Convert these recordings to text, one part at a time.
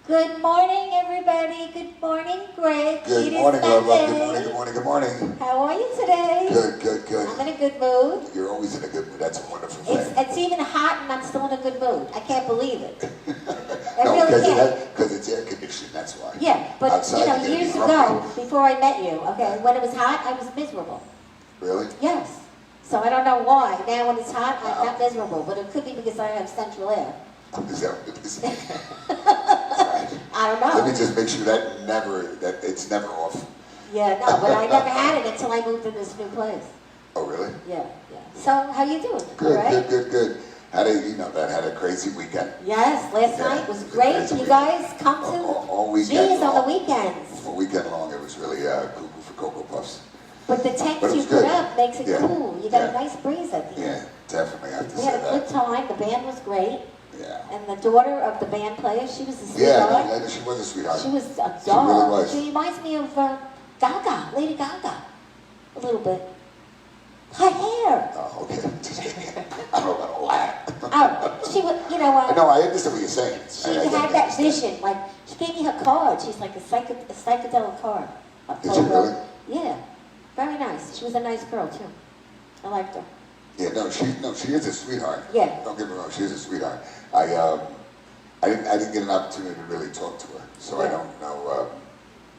Good morning, everybody. Good morning, Greg. Good It morning, is love. Monday. Good morning, good morning, good morning. How are you today? Good, good, good. I'm in a good mood. You're always in a good mood. That's a wonderful thing. It's even hot and I'm still in a good mood. I can't believe it. I No, really can't. because it's air conditioned, that's why. Yeah, but Outside, you know, you're gonna be years grumpy. ago, before I met you, okay, when it was hot, I was miserable. Really? Yes. So I don't know why. Now when it's hot, Wow. I'm not miserable, but it could be because I have central air. Is that what it is? Right. I don't know. Let me just make sure that it's never off. Yeah, no, but I never had it until I moved to this new place. Oh, really? Yeah, yeah. So how you doing? Good, All right? good. Had a crazy weekend. Yes, last Yeah, night was it was great. crazy You weekend. guys come to All weekend G's on the long. weekends. All weekend long, it was really cuckoo for Cocoa Puffs. But the tent But it you was put good. up makes it Yeah. cool. You got Yeah. a nice breeze at the end. Yeah, definitely, I have to We say had a good that. time. The band was great. Yeah. And the daughter of the band player, she was a Yeah, sweetheart. no, she was a sweetheart. She was a She really doll. was. She reminds me of Gaga, Lady Gaga, a little bit. Her hair. Oh, okay. I don't know about all that. She was, you know, No, I understand what you're saying. she I had definitely that understand. vision. Like, she gave me her card. She's like a psychedelic card. Did she really? Yeah, very nice. She was a nice girl too. I liked her. Yeah, no, she is a sweetheart. Yeah. Don't get me wrong, she is a sweetheart. I didn't get an opportunity to really talk to her, so I Yeah. don't know.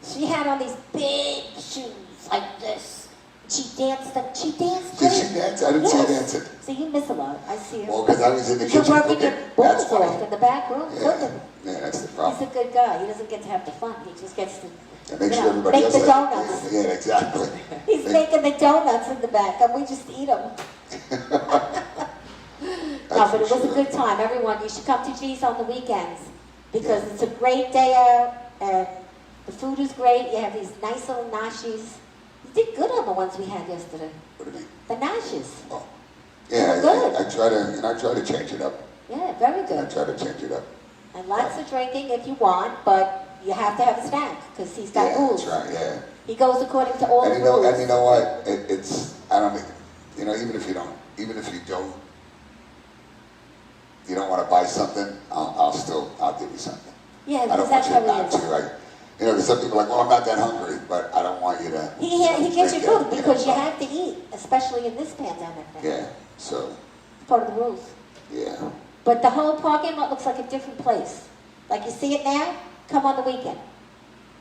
She had on these big shoes like this. She danced. She danced. Did great. she dance? I didn't see her Yes. dancing. So you miss a lot. I see her. Well, because I was in the You're kitchen working cooking. your That's balls off funny. in the back room Yeah, cooking. yeah, that's the He's problem. a good guy. He doesn't get to have the fun. He just gets to And make you sure know, everybody make else the has- donuts. Yeah, exactly. He's making the donuts in the back, and we just eat them. No, but it was a good time. Everyone, you should come to G's on the weekends because it's a great day out, and the food is great. You have these nice little nashis. You did good on the ones we had yesterday. What do you mean? The nashis. Oh. Yeah, Good. I try to change it up. Yeah, very I good. try to change it up. And lots of drinking if you want, but you have to have a snack because he's got Yeah, rules. that's right. Yeah. He goes according to all And the you know, rules. and you know what? It's I don't think, even if you don't want to buy something, I'll give you something. Yeah, I because don't want that's you how not he to. is. Because some people are like, well, I'm not that hungry, but I don't want you to. He gives you drink food it, because you so, have to eat, especially in this pandemic. Now. Yeah. So It's part of the rules. yeah. But the whole parking lot looks like a different place. Like you see it now, come on the weekend.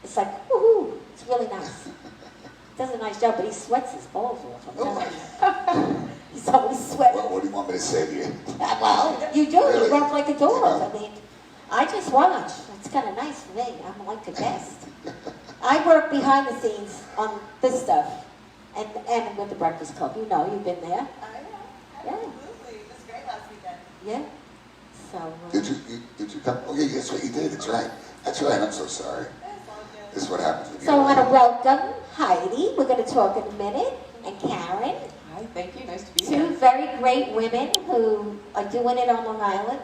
It's like, woohoo, it's really nice. Does a nice job, but he sweats his balls off. I'm telling you. He's always sweating. What do you want me to say to you? Well, you do. Really? You work like a dog. You know? I mean, I just watch. It's kind of nice for me. I'm like a guest. I work behind the scenes on this stuff. And with the Breakfast Club. You know, you've been there. I know, absolutely. It was great last weekend. Yeah. So. Did you come? Oh yeah, that's what you did. That's right. That's right. I'm so sorry. It's all good. This is what happens when you. So I want to welcome Heidi. We're going to talk in a minute. And Karen. Hi, thank you. Nice to be Two very great women who are doing it on Long Island.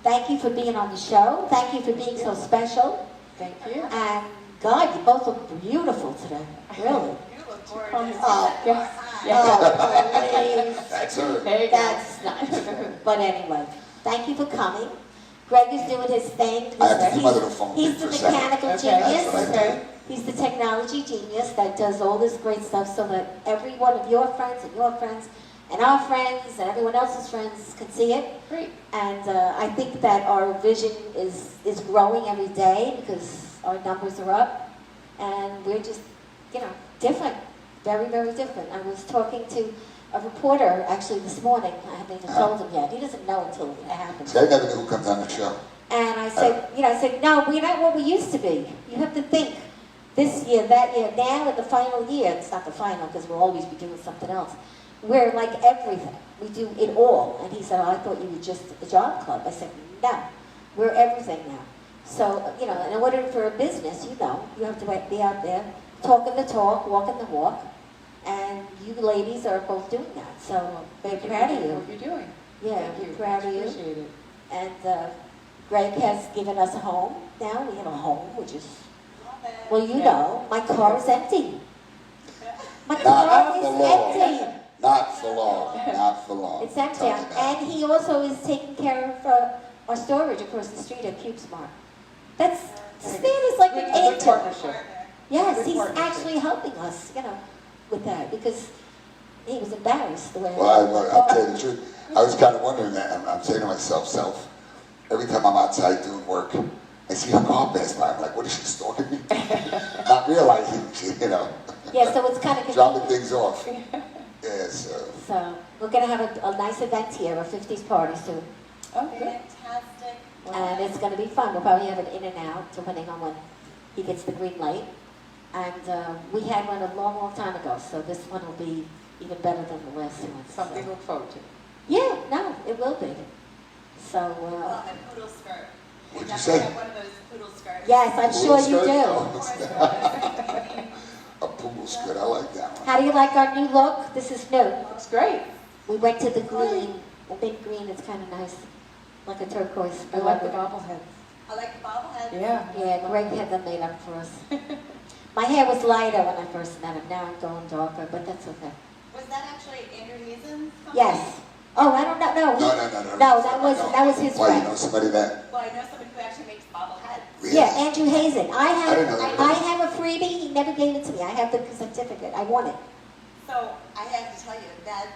Thank you for being on the show. Thank you for being so special. Thank you. And God, you both look beautiful today. Really. You look gorgeous. Oh, yes. Oh, please. That's her. There you go. That's not. But anyway, thank you for coming. Greg is doing his thing. I have to do my little phone He's thing the for a second. mechanical Okay. genius. That's what I do. He's the technology genius that does all this great stuff so that every one of your friends and your friends and our friends and everyone else's friends can see it. Great. And I think that our vision is growing every day because our numbers are up. And we're just, different. Very, very different. I was talking to a reporter actually this morning. I haven't even told him yet. He doesn't know until it happens. See, I never knew who comes on the show. And I said, no, we're not what we used to be. You have to think this year, that year, now in the final year, it's not the final because we'll always be doing something else. We're like everything. We do it all. And he said, oh, I thought you were just a job club. I said, no, we're everything now. So, in order for a business, you have to be out there talking the talk, walking the walk. And you ladies are both doing that. So I'm very proud of you. What you're doing. Yeah, Thank you. we're proud of you. Appreciate it. And Greg has given us a home now. We have a home, which is, Love it. well, you Yeah. know, my car is empty. My Not car for is long. empty. Not for long. Not for long. It's empty. Tell me that. And he also is taking care of our storage across the street at CubeSmart. This man is like an Good angel. partnership. Yes, Good he's partnership. actually helping us, with that, because he was embarrassed the way. Well, I'll tell you the truth. I was kind of wondering that. I'm saying to myself, every time I'm outside doing work, I see her car pass by. I'm like, what is she stalking me? Not realizing, Yeah, so it's kind of dropping things off. Yeah, so. So we're gonna have a nice event here, a 50s party soon, Oh, good. Fantastic. and it's gonna be fun. We'll probably have it in and out, depending on when he gets the green light. And we had one a long, long time ago, so this one will be even better than the last one. so. Something to look forward to. Yeah, no, it will be. So, Well, a poodle skirt. What'd you Definitely say? have one of those poodle skirts. yes, I'm sure you Poodle do. skirt? Of course, it A poodle skirt, I like that one. How do you like our new look? This is new. Looks great. We went to the green, the big green. It's kind of nice, like a turquoise. I like the it. bobbleheads. I like the bobblehead. Yeah. Yeah, Greg had them made up for us. My hair was lighter when I first met him. Now I'm going darker, but that's okay. Was that actually Andrew Neeson's company? Yes. Oh, I don't know. No, No, that was his Why, you friend. know somebody that? Well, I know somebody who actually makes bobbleheads. Really? Yeah, Andrew Hazen. I didn't know that. I have a freebie. He never gave it to me. I have the certificate. I won it. So I have to tell you that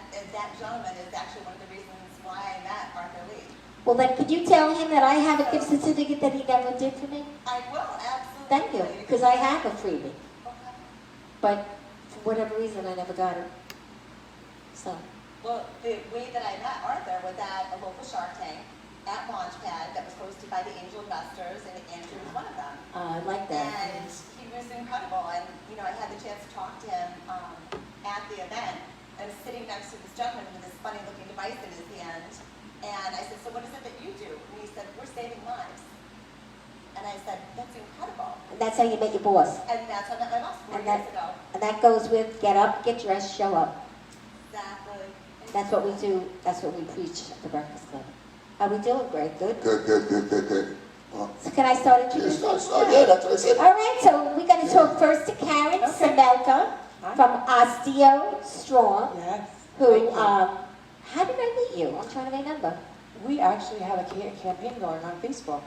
gentleman is actually one of the reasons why I met Arthur Lee. Well, then, could you tell him that I have a gift certificate that he never did for me? I will, absolutely. Thank you, because I have a freebie. Okay. But for whatever reason, I never got it. So, Well, the way that I met Arthur was at a local Shark Tank at Launchpad that was hosted by the angel investors, and Andrew was one of them. I like that. And he was incredible. And, I had the chance to talk to him at the event. I was sitting next to this gentleman with this funny looking device in his hand. And I said, so what is it that you do? And he said, we're saving lives. And I said, that's incredible. And that's how you make your boss. And that's how I met my boss 4 And years ago. And that goes with get up, get dressed, show up. Exactly. That's what we do. That's what we preach at the Breakfast Club. How we doing, Greg? Good? Good. Well, So can I start yeah, introducing? yeah, that's what I said. All right, so we're going to talk first to Karen Okay. Semelka Hi. from Osteo Strong, Yes. who, Thank you. how did I meet you? I'm trying to remember. We actually had a campaign going on Facebook,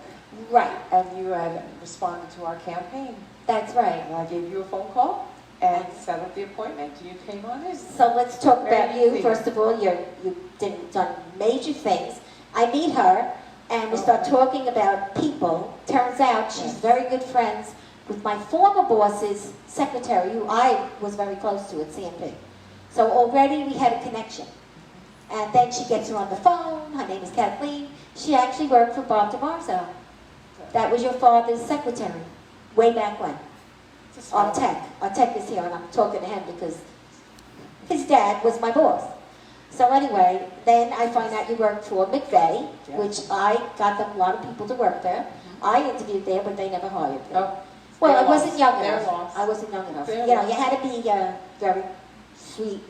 Right, and you had responded to our campaign. that's right. And I gave you a phone call and set up the appointment. You came on in. So let's talk about Very you. easy. First of all, you've done major things. I meet her, and we start talking about people. Turns out she's very good friends with my former boss's secretary, who I was very close to at CMP. So already we had a connection. And then she gets her on the phone. Her name is Kathleen. She actually worked for Bob DeMarzo. That was your father's secretary, way back when. It's a small- On tech. Our tech is here, and I'm talking to him because his dad was my boss. So anyway, then I find out you work for McVeigh, Yes. which I got them a lot of people to work there. I interviewed there, but they never hired me. Oh, Well, I their wasn't loss. young Their enough. loss. I wasn't young enough. Their You loss. had to be very sweet,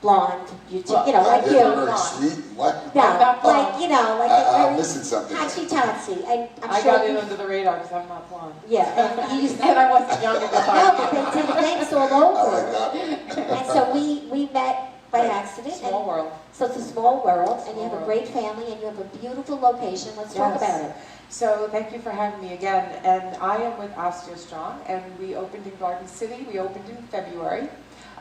blonde, Well, like Isn't you. it very sweet? What? No, I'm not like, blonde. like I'm a very missing something. tatsy-tatsy. And I'm I sure got you- in under the radar because I'm not blonde. Yeah, and you You said I wasn't young enough. No, but they did things all I over. like that. And so we met by accident. Small world. So it's a small world, and you have a Small great family, and you have a beautiful location. Let's talk Yes. about it. So thank you for having me again. And I am with Osteo Strong, and we opened in Garden City. We opened in February.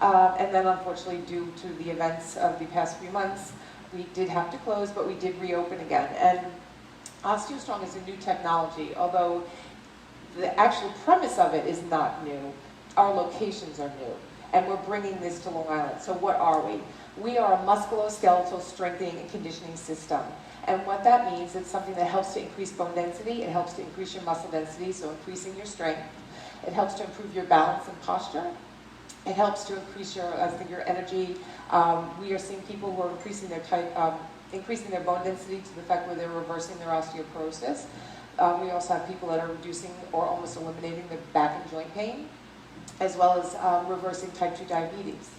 And then unfortunately, due to the events of the past few months, we did have to close, but we did reopen again. And Osteo Strong is a new technology, although the actual premise of it is not new. Our locations are new, and we're bringing this to Long Island. So what are we? We are a musculoskeletal strengthening and conditioning system. And what that means, it's something that helps to increase bone density, it helps to increase your muscle density, so increasing your strength. It helps to improve your balance and posture. It helps to increase your energy. We are seeing people who are increasing their bone density to the fact where they're reversing their osteoporosis. We also have people that are reducing or almost eliminating their back and joint pain, as well as reversing type 2 diabetes.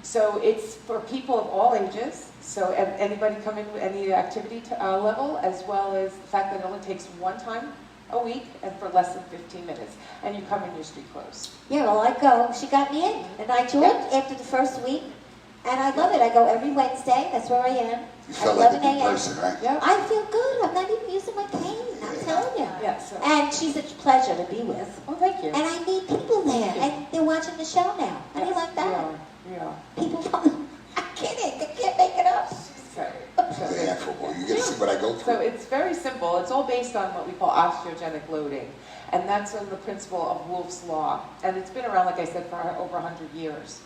So it's for people of all ages, so anybody come in with any activity level, as well as the fact that it only takes one time a week and for less than 15 minutes. And you come in your street clothes. Yeah, well, I go. She got me in, and I joined after the first week, and I love it. I go every Wednesday. That's where I am. You At felt like a 11 good a.m. person, right? Yeah. I feel good. I'm not even using my cane. I'm telling you. Yeah, so, And she's a pleasure to be with. oh, thank you. And I meet people there, and they're watching the show now. How do you like that? We are. People from, I'm kidding, I can't make it up. So, The handful, you get to see what I go So through. it's very simple. It's all based on what we call osteogenic loading. And that's on the principle of Wolff's Law. And it's been around, like I said, for over 100 years.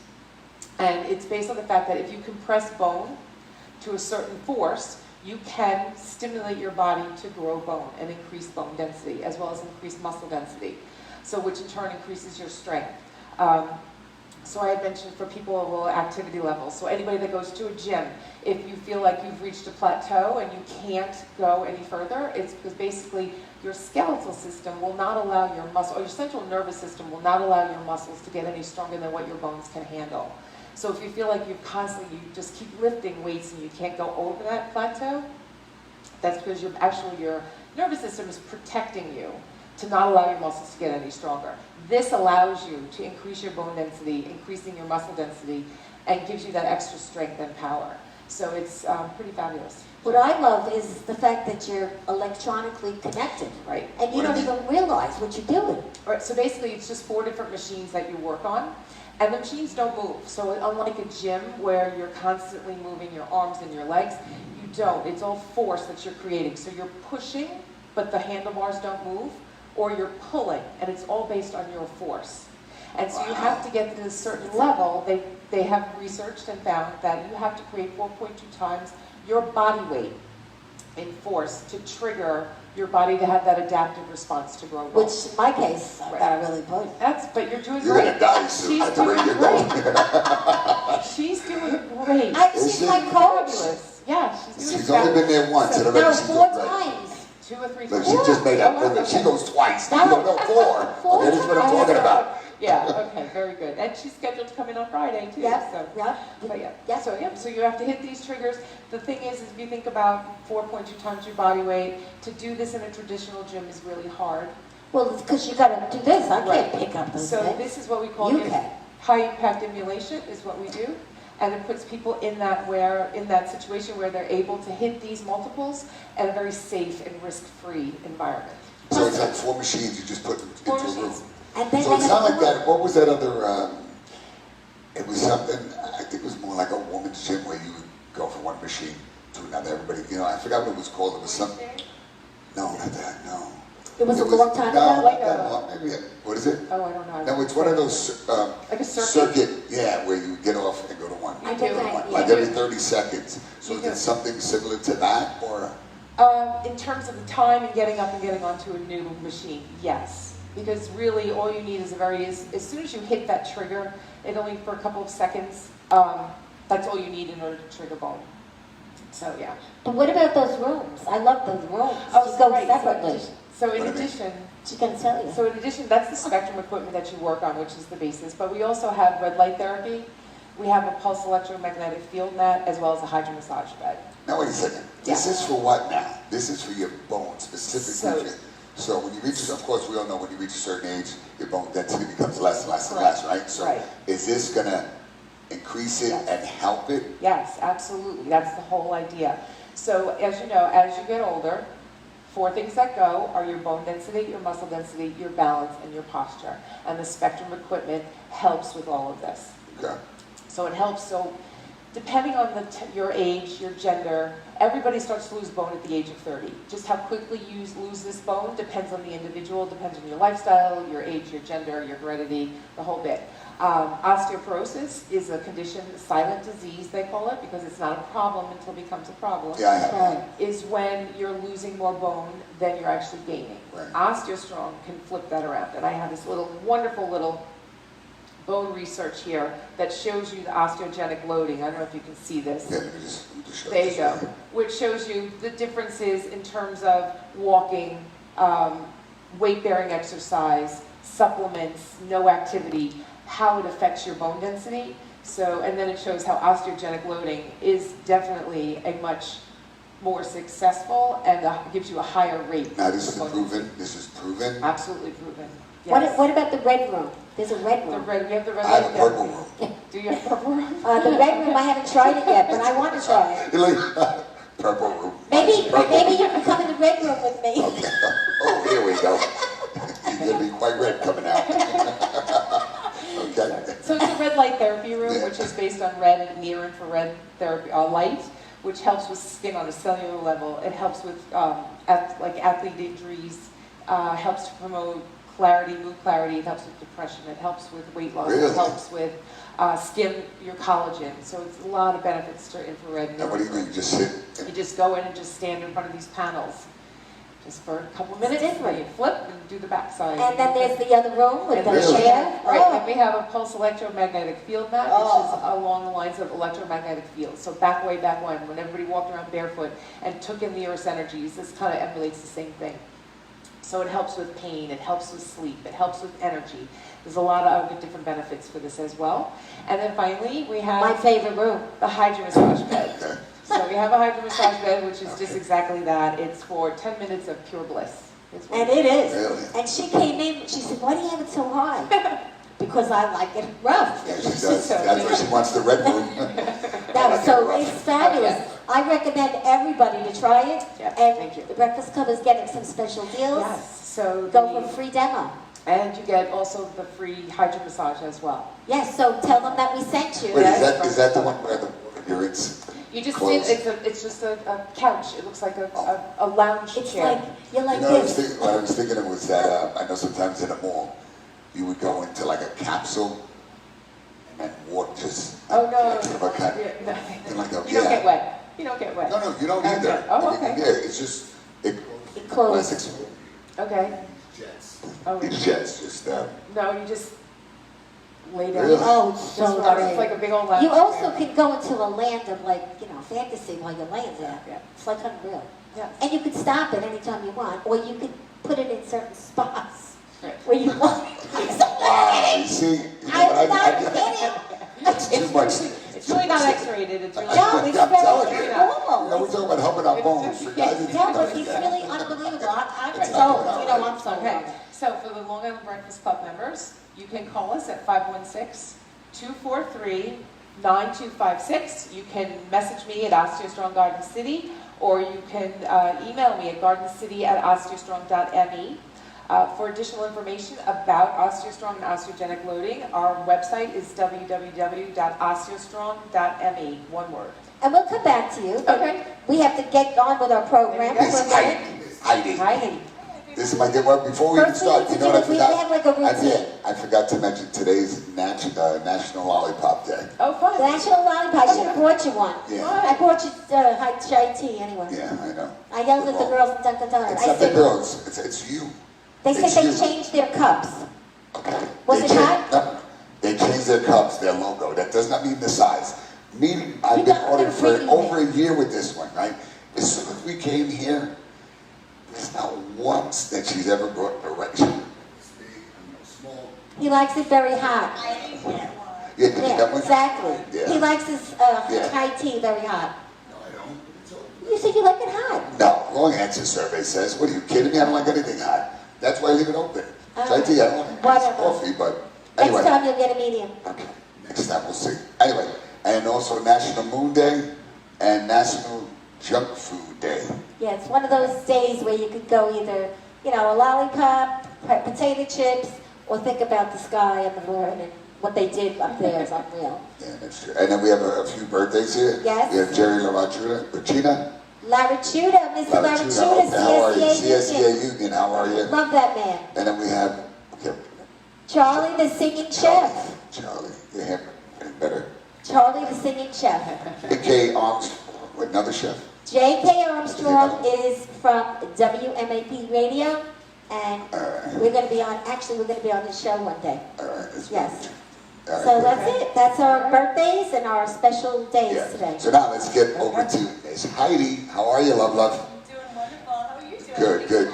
And it's based on the fact that if you compress bone to a certain force, you can stimulate your body to grow bone and increase bone density, as well as increase muscle density. So which in turn increases your strength. So I had mentioned for people of all activity levels. So anybody that goes to a gym, if you feel like you've reached a plateau and you can't go any further, it's because basically your skeletal system will not allow your muscle, or your central nervous system will not allow your muscles to get any stronger than what your bones can handle. So if you feel like you just keep lifting weights and you can't go over that plateau, that's because your nervous system is protecting you to not allow your muscles to get any stronger. This allows you to increase your bone density, increasing your muscle density, and gives you that extra strength and power. So it's pretty fabulous. What I love is the fact that you're electronically connected, Right. and you don't even realize what you're doing. All right, so basically it's just 4 different machines that you work on, and the machines don't move. So unlike a gym where you're constantly moving your arms and your legs, you don't. It's all force that you're creating. So you're pushing, but the handlebars don't move, or you're pulling, and it's all based on your force. And so you have to get to a certain level. They have researched and found that you have to create 4.2 times your body weight in force to trigger your body to have that adaptive response to grow bone. Which, in my case, I gotta really push. But you're doing You're great. gonna die soon She's at the rate doing you're going. great. She's doing great. She's my coach. Fabulous. Yeah, she's doing She's only been there once, and No, already she's 4 doing great. times. 2 or 3 Look, times. she just made up. Oh, Look, she okay. goes twice. You don't know 4. Four Okay, this is what I'm times. talking about. Yeah, okay, very good. And she's scheduled to come in on Friday too. Yep, So. yep. But yeah. Yep. So you have to hit these triggers. The thing is if you think about 4.2 times your body weight, to do this in a traditional gym is really hard. Well, it's because you gotta do this. I Right. can't pick up those So things. this is what we call You can. high impact emulation is what we do. And it puts people in that situation where they're able to hit these multiples at a very safe and risk-free environment. So it's like 4 machines you just put into 4 a room. machines. And then So they it's have not to like do it. that. What was that other? It was something. I think it was more like a woman's gym where you would go from one machine to another. Everybody, I forgot what it was called. It was some. No, not that. No. It was a long time no, ago. Like not that a- long. Maybe. What is it? Oh, I don't know. No, it's one of those Like a circuit? Yeah, where you get off and go to one. I think I- Like yeah. every 30 seconds. So You is it do. something similar to that, or? In terms of the time and getting up and getting onto a new machine, yes. Because really all you need is as soon as you hit that trigger, it only for a couple of seconds, that's all you need in order to trigger bone. So yeah. But what about those rooms? I love those rooms. Oh, You go right. separately. So in What do you mean? addition, She's gonna tell you. so in addition, that's the spectrum equipment that you work on, which is the basis. But we also have red light therapy. We have a pulse electromagnetic field mat, as well as a hydro massage bed. Now wait a second. This is for what now? This is for your bones specifically. So when you reach, of course, we all know when you reach a certain age, your bone density becomes less and less and less, right? So Right. is this gonna increase it Yes. and help it? Yes, absolutely. That's the whole idea. So as you know, as you get older, 4 things that go are your bone density, your muscle density, your balance, and your posture. And the spectrum equipment helps with all of this. Okay. So it helps. So depending on your age, your gender, everybody starts to lose bone at the age of 30. Just how quickly you lose this bone depends on the individual, depends on your lifestyle, your age, your gender, your heredity, the whole bit. Osteoporosis is a condition, a silent disease they call it, because it's not a problem until it becomes a problem. Yeah, I have. Right. Is when you're losing more bone than you're actually gaining. Right. OsteoStrong can flip that around. And I have this wonderful little bone research here that shows you the osteogenic loading. I don't know if you can see this. Yeah, let me just show There you this go. right. Which shows you the differences in terms of walking, weight-bearing exercise, supplements, no activity, how it affects your bone density. So, and then it shows how osteogenic loading is definitely a much more successful and gives you a higher rate. Now this is of bone density. proven. This is proven. Absolutely proven. Yes. What about the red room? There's a red The room. red, we have the red I have a light purple therapy. room. Do you have purple room? The red room, I haven't tried it yet, but I want to try it. You're like, Purple room. Maybe, Purple. maybe you can come in the red room with me. Okay. Oh, here we go. You're gonna be quite red coming out. Okay. So it's a red light therapy room, which is based on red and near infrared therapy, light, which helps with skin on a cellular level. It helps with like athlete injuries, helps to promote clarity, mood clarity. It helps with depression. It helps with weight loss. Really? It helps with skin, your collagen. So it's a lot of benefits to infrared. Now, what do you do? You just sit? You just go in and just stand in front of these panels, just for a couple minutes. You flip and do the backside. And then there's the other room with the Really? chair. Right, Oh. and we have a pulse electromagnetic field mat, which is along the lines of electromagnetic fields. So back when everybody walked around barefoot and took in the Earth's energies, this kind of emulates the same thing. So it helps with pain, it helps with sleep, it helps with energy. There's a lot of other different benefits for this as well. And then finally, we have My favorite room. the Hydra Massage bed. Okay. So we have a Hydra Massage bed, which is just exactly that. It's for 10 minutes of pure bliss. It's what And it is. Really? And she came in, she said, why do you have it so high? Because I like it rough. Yeah, she does. That's why she wants the red room. No, so it's fabulous. I recommend everybody to try it. Yeah, And thank you. the Breakfast Club is getting some special deals. Yes, so Go for a free demo. and you get also the free Hydra Massage as well. Yes, so tell them that we sent you. Wait, is that the one where the you're You just Close. it's just a couch. It looks like a lounge It's chair. like, you're like You know, this. what I was thinking of was that I know sometimes in a mall, you would go into like a capsule and walk just. Oh no, Like a kind yeah, no. like a, You don't get wet. You don't get wet. No, you don't either. Okay. Oh, okay. Yeah, it's just It let's closed. explain. Okay. Jets. Oh, These jets just. no, you just lay down. Really? Oh, it's Just so relax. It's like great. a big old lounge You also chair. can go into a land of like, fantasy while you're laying there. Yeah. It's like unreal. Yeah. And you can stop it anytime you want, or you can put it in certain spots Right. where you want. Wow, you see. I'm not kidding. It's too much. It's really not X-rated. It's really No, it's I'm telling very you. normal. You know, we're talking about helping our bones. For guys that No, do but that. it's really unbelievable. I'm It's sold, not I'm sold. Okay, so for the Long Island Breakfast Club members, you can call us at 516-243-9256. You can message me at Osteostrong Garden City, or you can email me at gardencity@osteostrong.me. For additional information about Osteostrong and osteogenic loading, our website is www.osteostrong.me, one word. And we'll come back to you. but Okay. We have to get on with our program for Miss a minute. Heidi. Hi, Heidi. This is my good work. Before we even First we start, need you to know what I do is we forgot? have like a routine. I forgot to mention today's National Lollipop Day. Oh, fun. National Lollipop, I should have brought you one. Yeah. I brought you chai tea anyway. Yeah, I know. I yelled at the girls in Dunkin' Donuts. It's I not the said, girls. It's you. they said it's they you. changed their cups. Okay. Was They it changed- hot? No, they changed their cups, their logo. That does not mean the size. I've been got ordering the for freaking over a year with this one, right? As soon as we came here, there's not once that she's ever brought direction. Small. He likes it very hot. I didn't get one. Yeah, did you Yeah, get one? exactly. Yeah. He likes his Yeah. chai tea very hot. No, I don't. You said you like it hot. No, wrong answer survey says, what are you kidding me? I don't like anything hot. That's why I leave it open. Chai tea, I don't like Whatever. coffee, but Next anyway. time you'll get a medium. Okay, next time we'll see. Anyway, and also National Moon Day and National Junk Food Day. Yeah, it's one of those days where you could go either, a lollipop, potato chips, or think about the sky and the moon and what they did up there is unreal. Yeah, that's true. And then we have a few birthdays here. Yes. We have Jerry Regina. Larachuda, Mr. Larachuda, How are you? CSCA CSCA Union. Union, how are you? Love that man. And then we have Charlie, the singing chef. Charlie, your hair getting better. Charlie, the singing chef. A.K. Armstrong, another chef. J.K. Armstrong is from WMAP Radio, and we're going to be on his show one day. All right. That's Yes. All right, So good. that's it. That's our birthdays and our special days Yeah. today. So now let's get over to Miss Heidi. How are you, love? I'm doing wonderful. How are you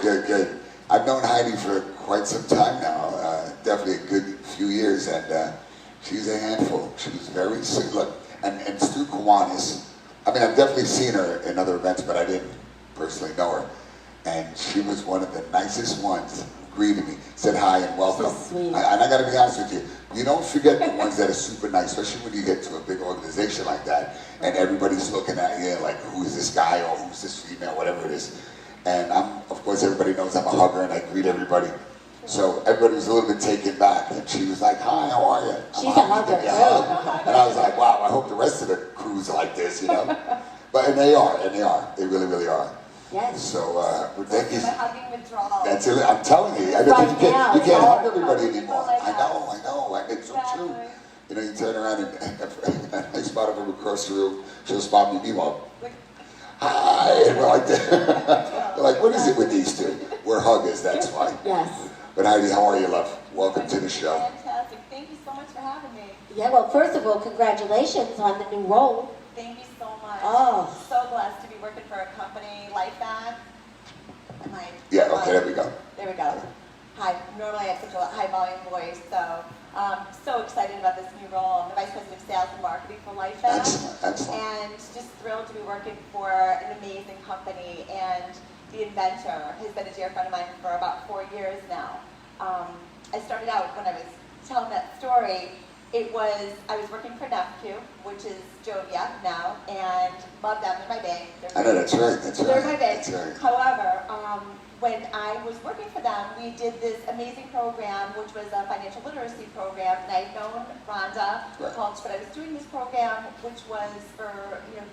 doing? Good. I've known Heidi for quite some time now, definitely a good few years, and she's a handful. She was very sweet. Look, and Stu Kiwanis, I've definitely seen her in other events, but I didn't personally know her. and she was one of the nicest ones. Greeted me, said hi and welcome. So sweet. And I got to be honest with you, you don't forget the ones that are super nice, especially when you get to a big organization like that, and everybody's looking at you like, who is this guy or who's this female, whatever it is. And of course, everybody knows I'm a hugger and I greet everybody. So everybody was a little bit taken back, and she was like, "Hi, how are you?" She's a hugger, And I was like, "Wow, I hope the rest of the crew's like this, you know." And they are, they really, really are. Yes. So thank you. My hugging withdrawal. That's it. I'm telling you, I Right you can't, now, you can't it's hug hard. everybody anymore. Like I that. know. It's so true. Exactly. You know, you turn around and I spot her from across the room. She'll spot me. Meanwhile, hi. And we're like, they're like, what is it with these two? We're huggers. That's why. Yes. But Heidi, how are you, love? Welcome to the show. Fantastic. Thank you so much for having me. Yeah, well, first of all, congratulations on the new role. Thank you so much. Oh. So blessed to be working for a company like that. Yeah, okay, there we go. There we go. Hi. Normally I have such a high volume voice, so excited about this new role. I'm the Vice President of Sales and Marketing for LifeVac. Excellent. And just thrilled to be working for an amazing company. And the inventor has been a dear friend of mine for about 4 years now. I started out when I was telling that story. I was working for Nephew, which is Jovia now, and love them. They're my bank. I know, that's right. They're my bank. That's right. However, when I was working for them, we did this amazing program, which was a financial literacy program, and I'd known Rhonda Culch, but I was doing this program, which was for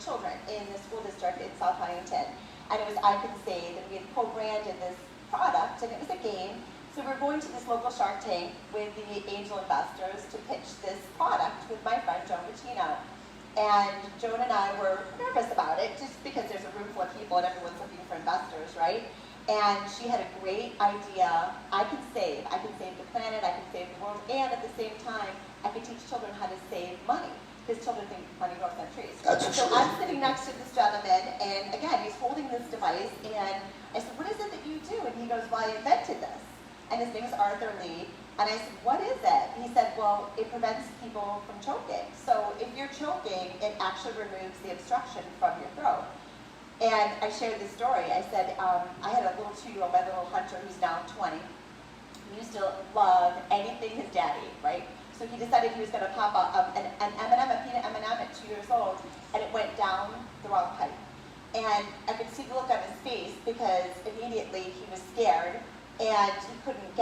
children in the school district in South Huntington, and it was I Can Save, and we had co-branded this product, and it was a game. So we're going to this local Shark Tank with the angel investors to pitch this product with my friend Joan Patino. And Joan and I were nervous about it just because there's a room full of people and everyone's looking for investors, right? And she had a great idea. I can save the planet, I can save the world, and at the same time, I can teach children how to save money. Because children think money grows on trees. So I'm sitting next to this gentleman, and again, he's holding this device, and I said, "What is it that you do?" And he goes, "Well, I invented this." And his name is Arthur Lee. And I said, "What is it?" He said, "Well, it prevents people from choking. So if you're choking, it actually removes the obstruction from your throat." And I shared this story. I said, I had a little 2-year-old, my little Hunter, who's now 20. He used to love anything his daddy, right? So he decided he was going to pop an M&M, a peanut M&M at 2 years old, and it went down the wrong pipe. And I could see the look on his face because immediately he was scared. And he couldn't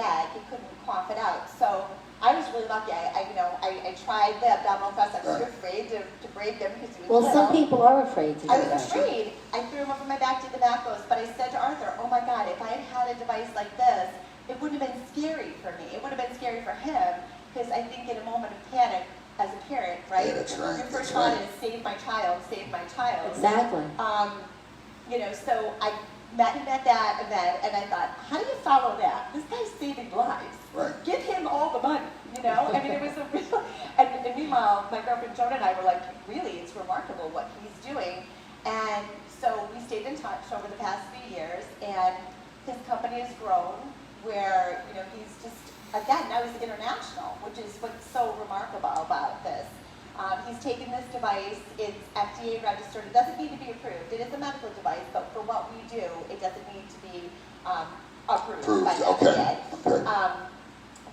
cough it out. So I was really lucky. I tried the abdominal thrust. I was too afraid to break them because he was little. Some people are afraid to do I that. was afraid. I threw him over my back, did the back goes. But I said to Arthur, "Oh my God, if I had had a device like this, it wouldn't have been scary for me. It would have been scary for him because I think in a moment of panic, as a parent, right? Yeah, that's right. Your first thought is save my child, save my child." Exactly. So I met him at that event, and I thought, how do you follow that? This guy's saving lives. Right. Give him all the money, I mean, it was a real, and meanwhile, my girlfriend Joan and I were like, really, it's remarkable what he's doing. And so we stayed in touch over the past few years, and his company has grown where, he's just, again, now he's international, which is what's so remarkable about this. He's taken this device, it's FDA registered, it doesn't need to be approved. It is a medical device, but for what we do, it doesn't need to be approved by FDA. Okay.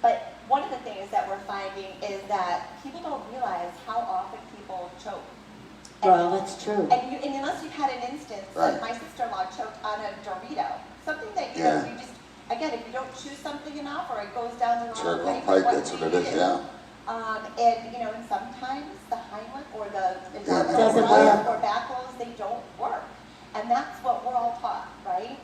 But one of the things that we're finding is that people don't realize how often people choke. Well, that's true. And unless you've had an instance, like my sister-in-law choked on a Dorito, something that, you just, again, if you don't chew something enough or it goes down the wrong pipe, that's what it is, yeah. And sometimes the Heimlich or the Doesn't work. or back rolls, they don't work. And that's what we're all taught, right?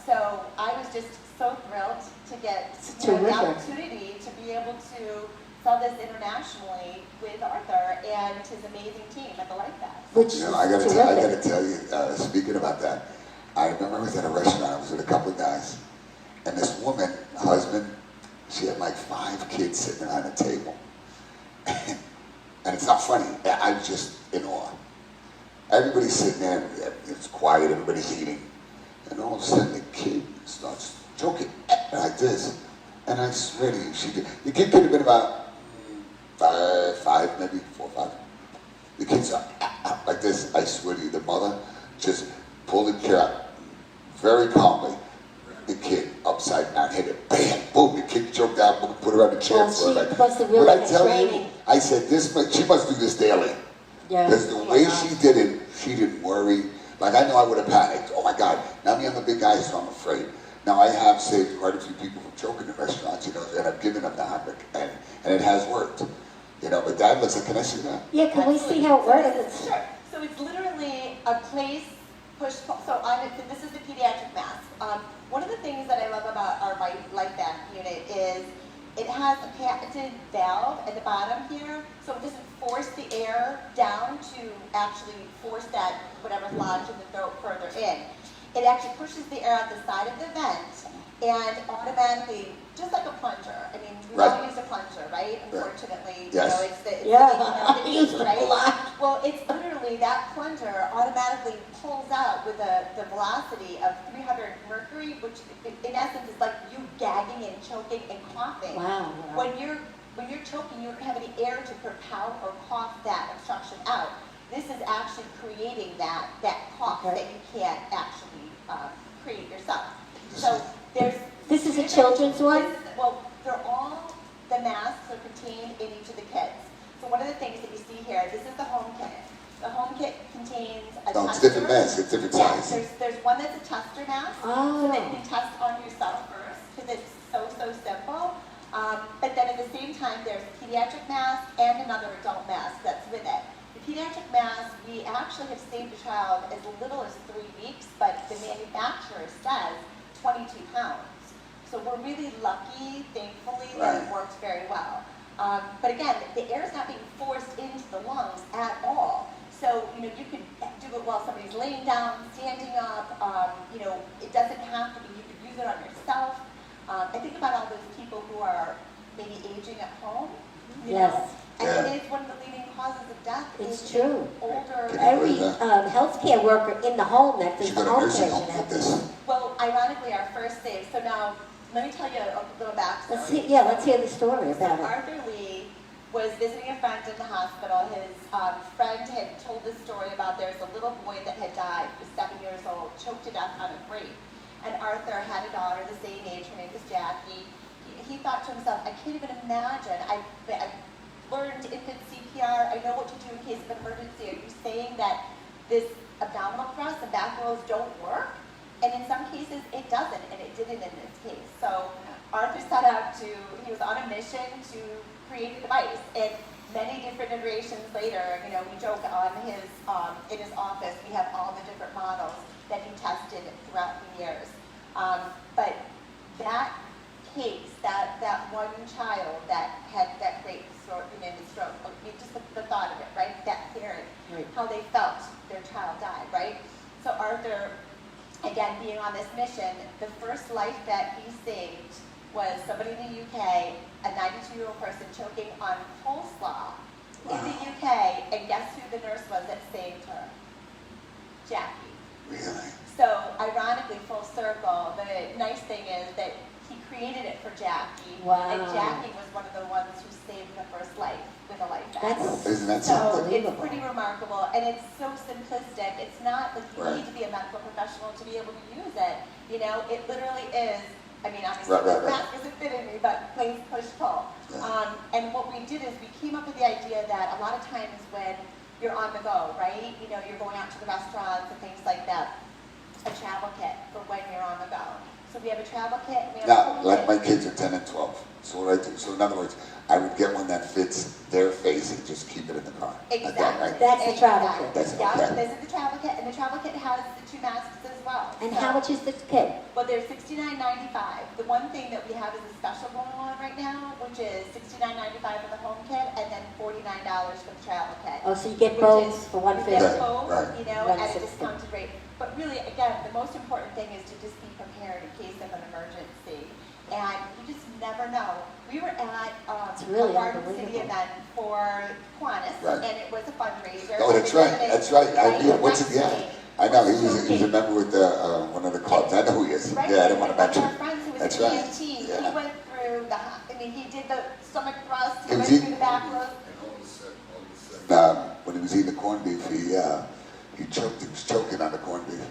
So I was just so thrilled to get the opportunity to be able to sell this internationally with Arthur and his amazing team at the Life Fest. Which I gotta tell you, speaking about that, I remember I was at a restaurant, I was with a couple of guys, and this woman, husband, she had like 5 kids sitting around the table. And it's not funny, I was just in awe. Everybody's sitting there, it's quiet, everybody's eating. And all of a sudden the kid starts choking like this. And I swear to you, the kid could have been about 5, maybe 4 or 5. The kid's like this, I swear to you, the mother just pulled the chair out, very calmly, the kid upside down, hit it, bam, boom, the kid choked out, boom, put her on the chair Well, for her. she Like, must have really when I had tell training. you, I said, she must do this daily. Yeah. Because the Oh my way God. she did it, she didn't worry. Like, I know I would have panicked. Oh my God, now me, I'm a big guy, so I'm afraid. Now, I have saved quite a few people from choking in restaurants, you know, and I've given them the Heimlich, and it has worked. You know, but that looks like, can I see that? Yeah, can we see how it works? Sure. So it's literally a place push. So this is the pediatric mask. One of the things that I love about our Life Back unit is it has a patented valve at the bottom here, so it doesn't force the air down to actually force that whatever's lodged in the throat further in. It actually pushes the air out the side of the vent and automatically, just like a plunger. I mean, we Right. all use a plunger, right? Unfortunately, Yes. you know, it's the Yeah, the I use it a right? lot. Well, it's literally that plunger automatically pulls out with the velocity of 300 mercury, which in essence is like you gagging and choking and coughing. Wow. When you're choking, you don't have any air to propel or cough that obstruction out. This is actually creating that cough Okay. that you can't actually create yourself. So there's. This is a children's one? Well, they're all, the masks are contained in each of the kits. So one of the things that you see here, this is the home kit. The home kit contains a No, it's tester. different masks, it's different Yeah, size. there's one that's a tester mask, so Oh. that you can test on yourself first, because it's so simple. But then at the same time, there's a pediatric mask and another adult mask that's with it. The pediatric mask, we actually have saved a child as little as 3 weeks, but the manufacturer says 22 pounds. So we're really lucky, thankfully, that it Right. works very well. But again, the air is not being forced into the lungs at all. So, you know, you could do it while somebody's laying down, standing up, you know, it doesn't have to be, you could use it on yourself. I think about all those people who are maybe aging at home, you Yes. know, and Yeah. it is one of the leading causes of death. It's is true. Older. Can Every believe healthcare worker in the home that She does got a home nursing care home should with have this. this. Well, ironically, our first save, so now, let me tell you a little backstory. Let's hear the story about it. Arthur Lee was visiting a friend in the hospital. His friend had told this story about there's a little boy that had died, he was 7 years old, choked to death on a grate. And Arthur had a daughter the same age, her name was Jackie. He thought to himself, I can't even imagine, I've learned infant CPR, I know what to do in case of an emergency. Are you saying that this abdominal thrust and back rolls don't work? And in some cases, it doesn't, and it didn't in this case. So Arthur set out he was on a mission to create a device. And many different iterations later, you know, we joke on in his office, we have all the different models that he tested throughout the years. But that case, that one child that had that great stroke, just the thought of it, right? That parent, Right. how they felt their child died, right? So Arthur, again, being on this mission, the first life that he saved was somebody in the UK, a 92-year-old person choking on coleslaw in the UK, and guess who the nurse was that saved her? Jackie. Really? So, ironically, full circle, the nice thing is that he created it for Jackie, Wow. and Jackie was one of the ones who saved her first life with a life vest. That's Isn't that So something? it's unbelievable. pretty remarkable, and it's so simplistic. It's not like you Right. need to be a medical professional to be able to use it. You know, it literally is. I mean, obviously Right, right, this right. mask isn't fitting me, but plain push pull. Yeah. And what we did is we came up with the idea that a lot of times when you're on the go, right? You know, you're going out to the restaurants and things like that. A travel kit for when you're on the go. So we have a travel kit. And we have a Now, home like kit. my kids are 10 and 12. So what I do, so in other words, I would get one that fits their face and just keep it in the car. Like Exactly. that, right? That's the travel Exactly. kit. That's Yeah, okay. this is the travel kit, and the travel kit has the 2 masks as well. And So- how much is the kit? Well, they're $69.95. The one thing that we have is a special going on right now, which is $69.95 for the home kit, and then $49 for the travel kit. Oh, so you get Which both is- for You $150. get both, Right. you know, at a 160. discounted rate. But really, again, the most important thing is to just be prepared in case of an emergency. And you just never know. We were at It's really a Garden City unbelievable. event for Kiwanis, Right. and it was a fundraiser. Oh, that's And right. then That's right. I right, knew. What's it? next Yeah. day, I know. was He's a member with one of the clubs. I know who he is. Right, Yeah, I and didn't want to one of mention. our friends who was That's an right. EMT, Yeah. he went through he did the stomach thrust, he Was went he- through the back row. When he was eating the corned beef, he choked. He was choking on the corned beef.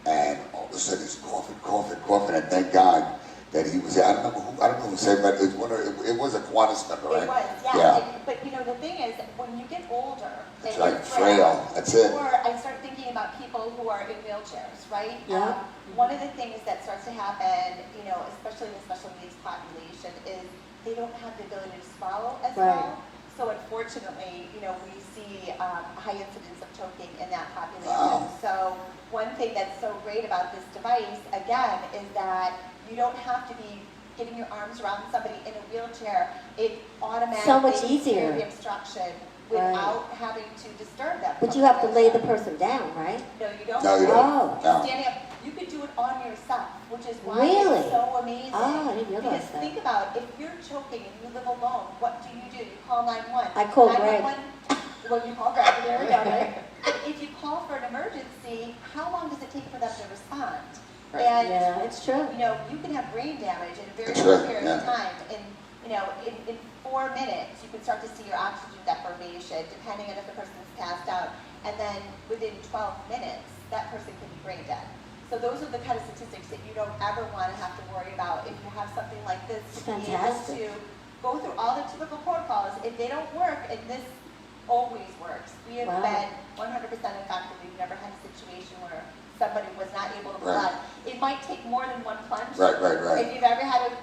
and all of a sudden he's coughing, and thank God that he was, I don't know who said, but it was a Kiwanis member, right? It was, yeah. But you know, the thing is, when you get older, That's and right, you're frail, that's it. Or I start thinking about people who are in wheelchairs, right? Yeah. One of the things that starts to happen, you know, especially in the special needs population, is they don't have the ability to swallow as Right. well. So unfortunately, you know, we see a high incidence of choking in that population. Wow. So one thing that's so great about this device, again, is that you don't have to be getting your arms around somebody in a wheelchair. It automatically So much clears easier. the obstruction Right. without having to disturb them. But from you have to lay the wheelchair. person down, right? No, you don't. No, you don't. Just No. standing up. You could do it on yourself, which is why Really? it's so amazing. Oh, I didn't realize Because that. think about, if you're choking and you live alone, what do? You call 911. I call Greg. 911 Well, you call Greg, there we go, right? If you call for an emergency, how long does it take for them to respond? Right. And, Yeah, it's true. you know, you can have brain damage in a very That's short right, period of yeah. time. And, you know, in 4 minutes, you can start to see your oxygen deprivation, depending on if the person's passed out. And then within 12 minutes, that person can be brain dead. So those are the kind of statistics that you don't ever want to have to worry about if you have something like this, to be able Fantastic. to go through all the typical protocols. If they don't work, and this always works. We have Wow. been 100% effective. We've never had a situation where somebody was not able to Right. blood. It might take more than one plunge. Right. If you've ever had a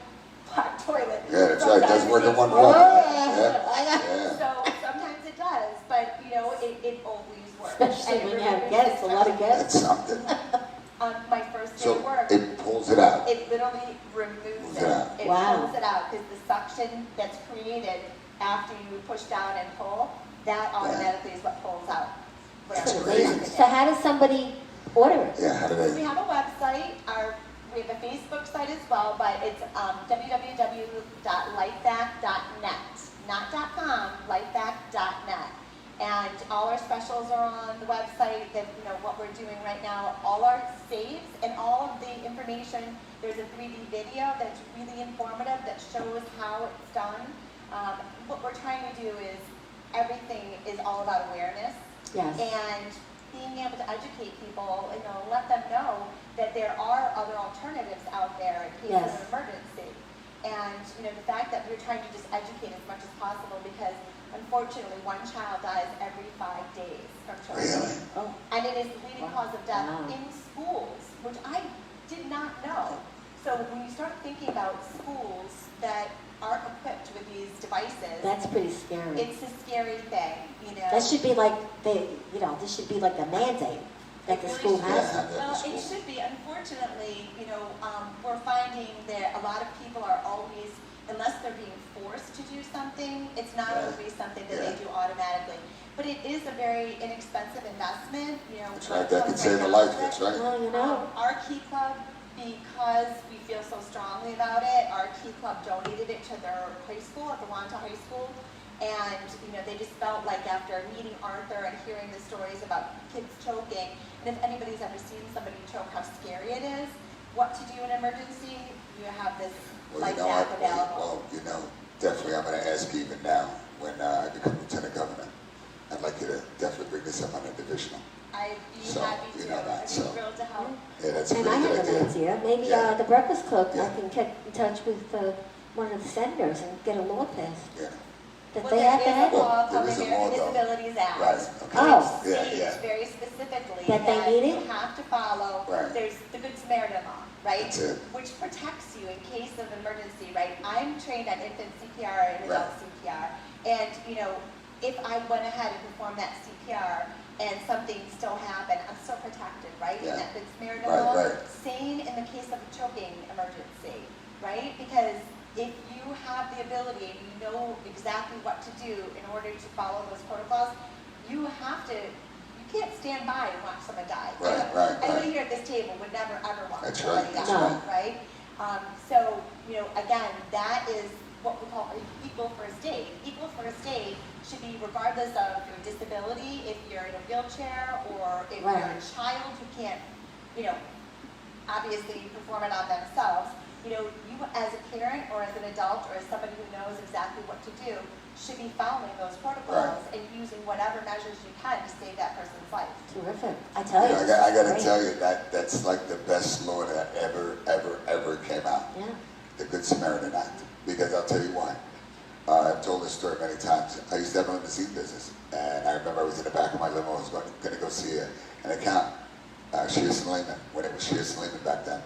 black toilet. Yeah, that's right, it doesn't work in one Oh, blow. yeah. So sometimes it does, but you know, it always works. Especially And when it you have removes guests, a lot of infection. guests. That's something. On my first day So of work, it pulls it out. it literally removes Pulls it. it out. It Wow. pulls it out because the suction that's created after you push down and pull, that automatically is what pulls out. That's whatever great. is in So there. how does somebody order it? Yeah, how do We they? have a website, we have a Facebook site as well, but it's www.lifeback.net, not .com, lifeback.net. And all our specials are on the website, that, you know, what we're doing right now, all our saves and all of the information. There's a 3D video that's really informative that shows how it's done. What we're trying to do is, everything is all about awareness. Yes. And being able to educate people, you know, let them know that there are other alternatives out there in case Yes. of an emergency. And, you know, the fact that we're trying to just educate as much as possible, because unfortunately one child dies every 5 days from choking. Really? Oh, And it is the leading cause of death Wow. in schools, which I did not know. So when you start thinking about schools that aren't equipped with these devices, that's pretty scary. it's a scary thing, you know. That should be like, this should be like a mandate that the It really school should. has. Yeah, have that in Well, school. it should be. Unfortunately, you know, we're finding that a lot of people are always, unless they're being forced to do something, it's not Yeah. always something that Yeah. they do automatically. But it is a very inexpensive investment, you know. That's right, like that could Club save a right life, now, that's right. Well, you know, Our Key Club, because we feel so strongly about it, our Key Club donated it to their high school, at the Wanta High School. And, you know, they just felt like after meeting Arthur and hearing the stories about kids choking, and if anybody's ever seen somebody choke, how scary it is, what to do in an emergency, you have this Well, like you know, that available. definitely I'm going to ask you even now when I become lieutenant governor. I'd like you to definitely bring this up on a divisional. I'd be So, happy you to, know that, I'd be so. thrilled to help. Yeah, that's a and I pretty have good an idea. idea. Maybe Yeah. the Breakfast Club, I Yeah. can get in touch with one of the senators and get a law passed. Yeah. That Well, they there have to is have a it. law There called is the a law, American though. Disabilities Act. Right, okay. Oh. Which Yeah, states yeah. very specifically That they need you it? have to follow, Right. there's the Good Samaritan law, right? That's it. Which protects you in case of emergency, right? I'm trained on infant CPR and adult Right. CPR. And, you know, if I went ahead and performed that CPR and something still happened, I'm still protected, right? Yeah. In that Good Samaritan Right, law. right. Same in the case of a choking emergency, right? Because if you have the ability and you know exactly what to do in order to follow those protocols, you can't stand by and watch someone die. Right. Anybody here at this table would never ever watch That's somebody right, die, that's right. right? So, you know, again, that is what we call equal first aid. Equal first aid should be regardless of your disability, if you're in a wheelchair or if you're Right. a child who can't, you know, obviously perform it on themselves. You know, you you as a parent or as an adult or as somebody who knows exactly what to do should be following those protocols and using whatever measures you can to save that person's life. Terrific. I tell you. I got to great. tell you that's like the best law that ever came out. Yeah. The Good Samaritan Act. Because I'll tell you why. I've told this story many times. I used to have a limousine business, and I remember I was in the back of my limo. I was going to go see an account, Shearson Lehman, when it was Shearson Lehman back then.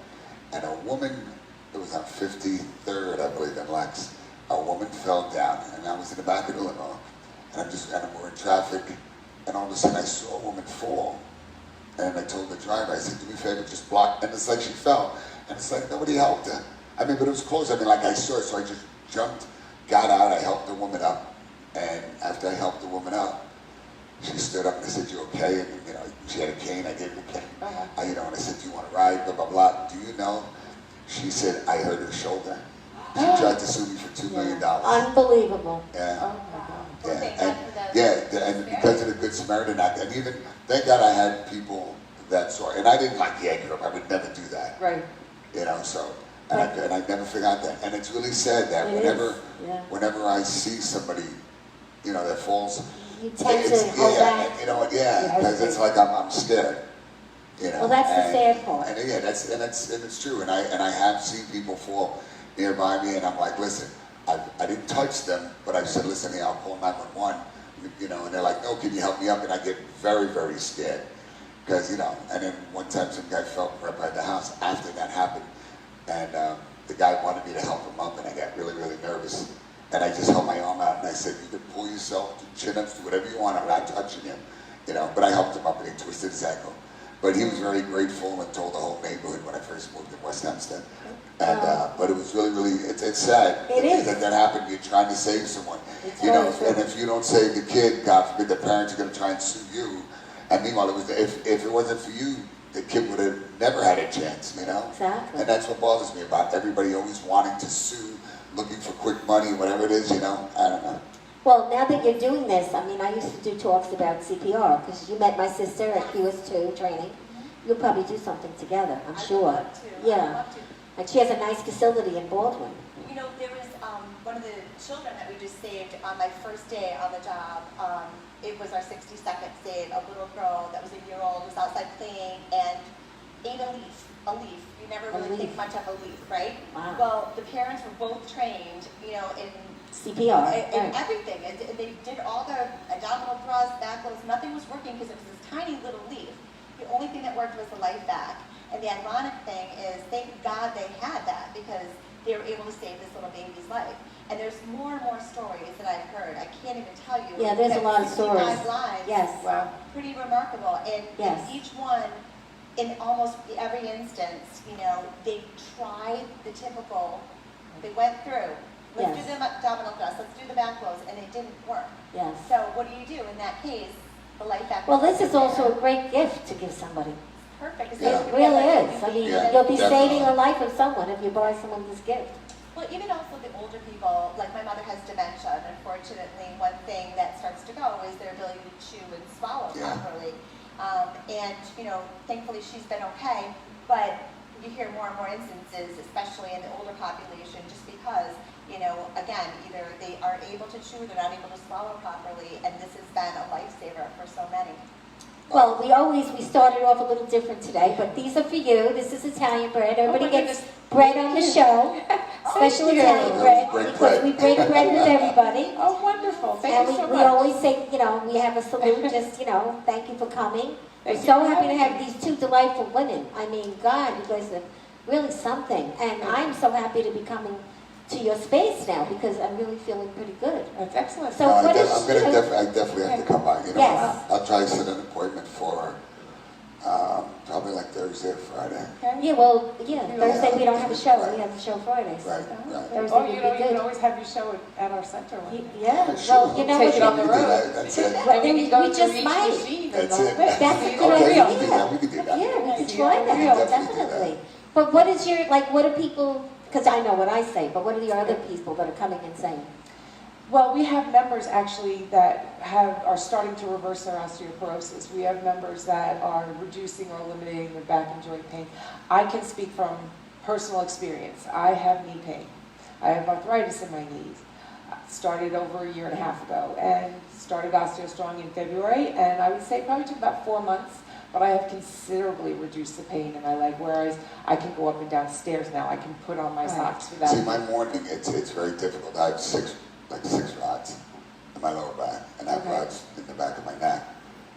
And a woman, it was on 53rd, I believe, in Lex. A woman fell down, and I was in the back of the limo, and we're in traffic, and all of a sudden I saw a woman fall. And I told the driver, I said, do me a favor, just block. And it's like she fell, and it's like nobody helped her. I mean, but it was close. I mean, like I saw it, so I just jumped, got out, I helped the woman up, and after I helped the woman up, she stood up and I said, you okay? And, you know, she had a cane, I gave her a cane. You know, and I said, do you want to ride, blah, blah, blah. Do you know? She said, I hurt her shoulder. She tried to sue me for $2 million. Unbelievable. Yeah. Oh my God. Well, thank God for the And because of the Good Samaritan Act, and even, thank God I had people that saw, and I didn't like yank her up, I would never do that. Right. You know, so, and I never forgot that. And it's really sad that It whenever, is, yeah. whenever I see somebody, you know, that falls, You tend to it's, hold yeah, back. you know what, yeah, because it's like I'm scared. You know, Well, that's the sad part. And yeah, that's it's true. And I have seen people fall nearby me, and I'm like, listen, I didn't touch them, but I said, listen, here, I'll call 911. You know, and they're like, no, can you help me up? And I get very, very scared, because you know. And then one time, some guy fell right by the house after that happened, and the guy wanted me to help him up, and I got really, really nervous. And I just held my arm out, and I said, you can pull yourself, do chin-ups, do whatever you want. I'm not touching him, you know. But I helped him up, and he twisted his ankle. But he was very grateful and told the whole neighborhood when I first moved in West Hempstead. And but it was really, really, it's sad. It is. That happened. You're trying to save someone, It's you know. very true. And if you don't save the kid, God forbid, the parents are going to try and sue you. And meanwhile, it was if it wasn't for you, the kid would have never had a chance, you know. Exactly. And that's what bothers me about everybody always wanting to sue, looking for quick money, whatever it is, you know. I don't know. Well, now that you're doing this, I mean, I used to do talks about CPR, because you met my sister at QS2 training. You'll probably do something together, I'm sure. I'd love to. I'd Yeah. love to. And she has a nice facility in Baldwin. You know, there was one of the children that we just saved on my first day on the job. It was our 62nd save. A little girl that was a year old was outside playing and ate a leaf. A leaf. You never A really think leaf. much of a leaf, right? Wow. Well, the parents were both trained, you know, in CPR. in Right. everything. And they did all the abdominal thrusts, back blows. Nothing was working because it was this tiny little leaf. The only thing that worked was the life back. And the ironic thing is, thank God they had that, because they were able to save this little baby's life. And there's more and more stories that I've heard. I can't even tell you. Yeah, there's a that lot of 65 stories. lives. Yes. Wow. Pretty remarkable. And Yes. in each one, in almost every instance, you know, they tried the typical. They went through. Let's Yes. do the abdominal thrust. Let's do the back blows, and it didn't work. Yes. So what do you do in that case? The life back. Well, this is also a great gift to give somebody. Perfect. Yeah. It really is. I mean, Yeah, you'll be definitely. saving the life of someone if you buy someone this gift. Well, even also the older people, like my mother has dementia, and unfortunately, one thing that starts to go is their ability to chew and swallow Yeah. properly. And, you know, thankfully she's been okay, but you hear more and more instances, especially in the older population, just because, you know, again, either they aren't able to chew, they're not able to swallow properly, and this has been a lifesaver for so many. Well, we started off a little different today, but these are for you. This is Italian bread. Everybody my gets goodness. bread on the show. Special Thank you. Italian bread, Break because bread. we break bread with everybody. Oh, wonderful. Thank And you so we much. always say, you know, we have a salute, just, you know, thank you for coming. We're Thank you so for happy to having have these two delightful women. I mean, God, you guys are really something. And I'm so happy to be coming to your space now, because I'm really feeling pretty good. That's excellent. So No, what is, I'm gonna you know, I definitely have to come by. You know, Yes. I'll try to set an appointment for probably like Thursday or Friday. Okay. yeah, well, yeah, Yeah. Thursday we don't have a show, we have a show Fridays. Right, right. Thursday Oh, would you know, be you can good. always have your show at our center. Yeah, Sure. well, you know Take what, it on the you- road. That's it. Well, And then we can go we through just each might. machine and That's all it. that. That's a See, good Okay, idea. we can do that. We can do that. Yeah, we could Yeah, try yeah, that, we definitely do definitely. But what is your, like, what do people, because I know what I say, but what are the other people that are coming and saying? Well, we have members actually that are starting to reverse their osteoporosis. We have members that are reducing or eliminating their back and joint pain. I can speak from personal experience. I have knee pain. I have arthritis in my knees. Started over a year and a half ago, and started OsteoStrong in February, and I would say it probably took about 4 months, but I have considerably reduced the pain in my leg, whereas I can go up and down stairs now. I can put on my socks without... See, my morning, it's very difficult. I have six rods in my lower back, and I have rods in the back of my neck.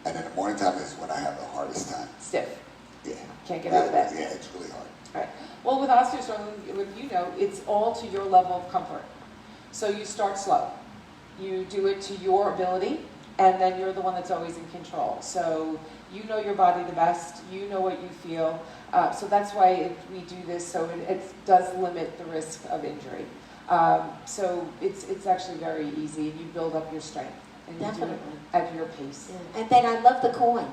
And in the morning time is when I have the hardest time. Stiff. Yeah. Can't get out of bed. Yeah, it's really hard. Right. Well, with OsteoStrong, it's all to your level of comfort. So you start slow. You do it to your ability, and then you're the one that's always in control. So you know your body the best. You know what you feel. So that's why we do this, so it does limit the risk of injury. So it's actually very easy. You build up your strength, and you do it at your pace. Yeah. And then I love the coin.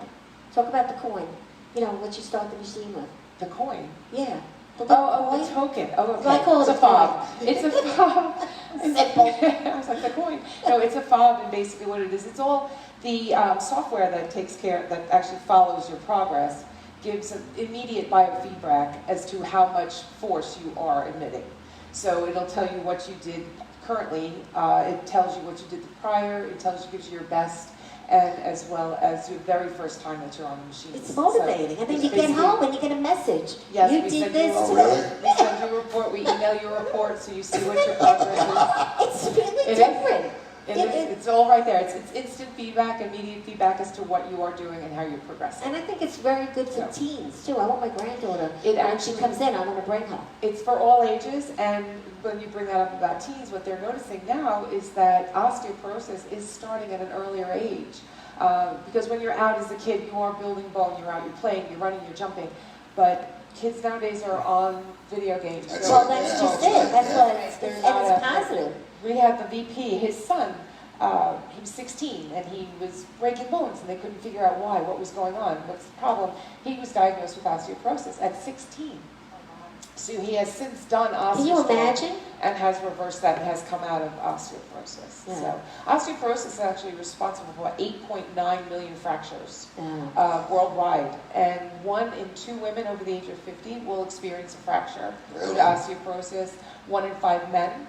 Talk about the coin. You know, what you start the machine with. The coin? Yeah. The little Oh, coin. the token. Oh, okay. I call it it's a a fob. coin. It's a fob. Simple. I was like, the coin. No, it's a fob, and basically what it is, it's all the software that takes care, that actually follows your progress, gives an immediate biofeedback as to how much force you are emitting. So it'll tell you what you did currently, it tells you what you did prior, it gives you your best, and as well as your very first time that you're on the machine. It's motivating. And then it's you get basically- home and you get a message. Yes, You we did send this you a today. report. We send you a report, we email you a report, so you see what your progress It's really It is. different. is. It's all right there. It's instant feedback, immediate feedback as to what you are doing and how you're progressing. And I think it's very good for Yeah. teens too. I want my granddaughter, It when actually- she comes in, I want to bring her. It's for all ages, and when you bring that up about teens, what they're noticing now is that osteoporosis is starting at an earlier age. Because when you're out as a kid, you are building bone, you're out, you're playing, you're running, you're jumping. But kids nowadays are on video games. That's Well, right, that's yeah. just it. That's Yeah. what and it's positive. We had the VP, his son, he was 16, and he was breaking bones, and they couldn't figure out why, what was going on, what's the problem. He was diagnosed with osteoporosis at 16. So he has since done osteoporosis. Can you imagine? And has reversed that and has come out of osteoporosis. Yeah. So osteoporosis is actually responsible for 8.9 million fractures Yeah. worldwide. And 1 in 2 women over the age of 50 will experience a fracture due Really? to osteoporosis. 1 in 5 men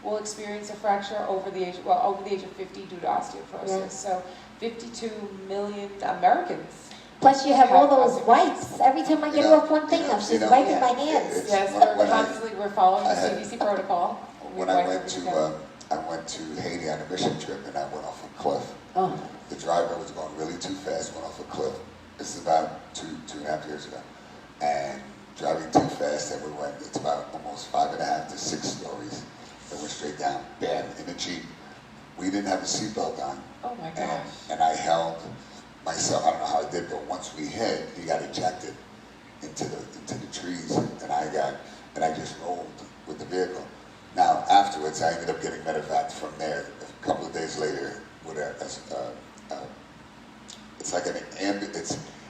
will experience a fracture over the age of 50 due to osteoporosis. Yeah. So 52 million Americans. Plus you have all Have those osteoporosis. wipes. Every time I get her off one thing, now she's wiping my hands. It's- Yes, when we're following the I had- CDC protocol. When I went to Haiti on a mission trip and I went off a cliff. Oh, The driver was going really too fast, went off a cliff. This is about two and a half years ago. And driving too fast, and it's about almost 5.5 to 6 stories. It went straight down, bam, in a Jeep. We didn't have a seatbelt on. Oh my gosh. And I held myself, I don't know how I did, but once we hit, he got ejected into the trees, and I just rolled with the vehicle. Now, afterwards, I ended up getting medevac from there. A couple of days later, with it's like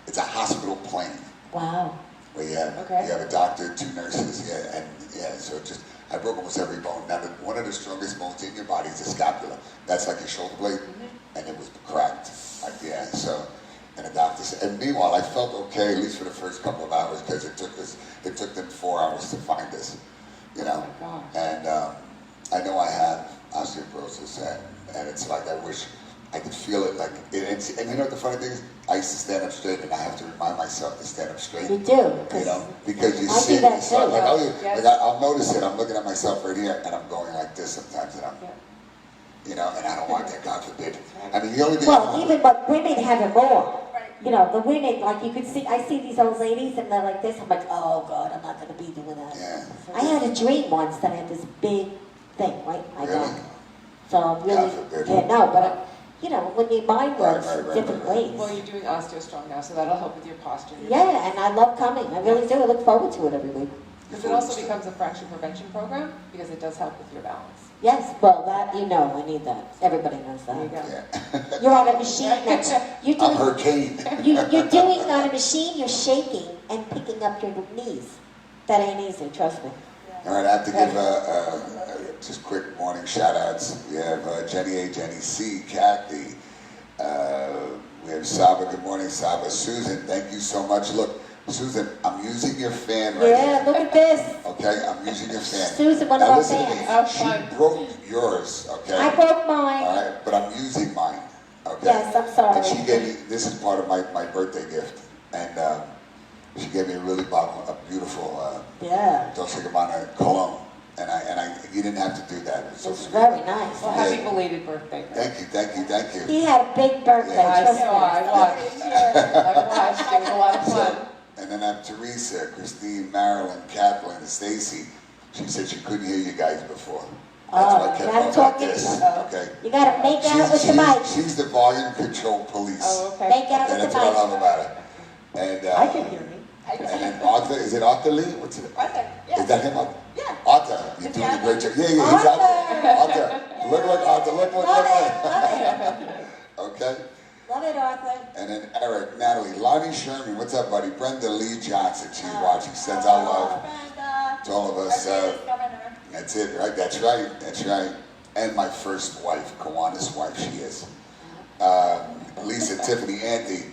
it's a hospital plane wow. where you have a doctor, 2 nurses, so I broke almost every bone. Now, one of the strongest bones in your body is the scapula. That's like your shoulder blade, and it was cracked. And the doctor said, and meanwhile, I felt okay, at least for the first couple of hours, because it took them 4 hours to find us, you know. Oh my gosh. And I know I have osteoporosis, and it's like I wish I could feel it. And you know what the funny thing is? I used to stand up straight, and I have to remind myself to stand up straight. You do. You know, because you I see do that it's like, too. Yes. I'll notice it. I'm looking at myself right here, and I'm going like this sometimes, and you know, and I don't want that, God forbid. I mean, the only thing. Well, even but women have it more. You know, the women, like you could see, I see these old ladies and they're like this. I'm like, oh God, I'm not going to be doing that. Yeah. I had a dream once that I had this big thing right in my Really? back. So I'm really, God forbid. yeah, no, but you know, when your mind works Right, different ways. Well, you're doing OsteoStrong now, so that'll help with your posture. Yeah, and I love coming. I really do. I look forward to it every week. Because it also becomes a fracture prevention program, because it does help with your balance. Yes, well, that, you know, I need that. Everybody knows There you that. go. Yeah. You're on a machine that's, you're I'm doing, hurricane. you're doing on a machine, you're shaking and picking up your knees. That ain't easy, trust me. All right, I have to give just quick morning shout outs. We have Jenny A, Jenny C, Kathy. We have Saba. Good morning, Saba. Susan, thank you so much. Look, Susan, I'm using your fan right Yeah, here. look at this. Okay, I'm using your fan. Susan, one of Now our listen to me. fans. Oh, She fine. broke yours, okay? I broke All mine. right, but I'm using mine, okay? Yes, I'm sorry. And she gave me, this is part of my birthday gift, and she gave me a really beautiful Yeah, Dolce & Gabbana cologne, and you didn't have to do that. It was so it's sweet. very nice. Well, happy belated birthday. Thank you, thank you, thank you. He had a big birthday, Yeah. I trust know, I me. watched. I watched. It was a lot of fun. And then I have Teresa, Christine, Marilyn, Kathleen, and Stacy. She said she couldn't hear you guys before. That's Oh, why I kept gotta going talk like it- this, okay? You gotta make out with the mic. She's the volume control police. Oh, okay. Make out And with that's the what I love mic. about her. And, I can hear me. And then Arthur, is it Arthur Lee? What's it? Arthur, yeah. Is that him? Arthur? Yeah. Arthur, you're doing a great job. Yeah, he's out there. Arthur, look, Arthur, look. Love it, love it. Okay? Love it, Arthur. And then Eric, Natalie, Lonnie Sherman, what's up, buddy? Brenda Lee Johnson, she's watching. Sends our love Brenda. to all of Our us. greatest governor. That's it, right? That's right. That's right. And my first wife, Kawana's wife, she is. Lisa, Tiffany, Anthony,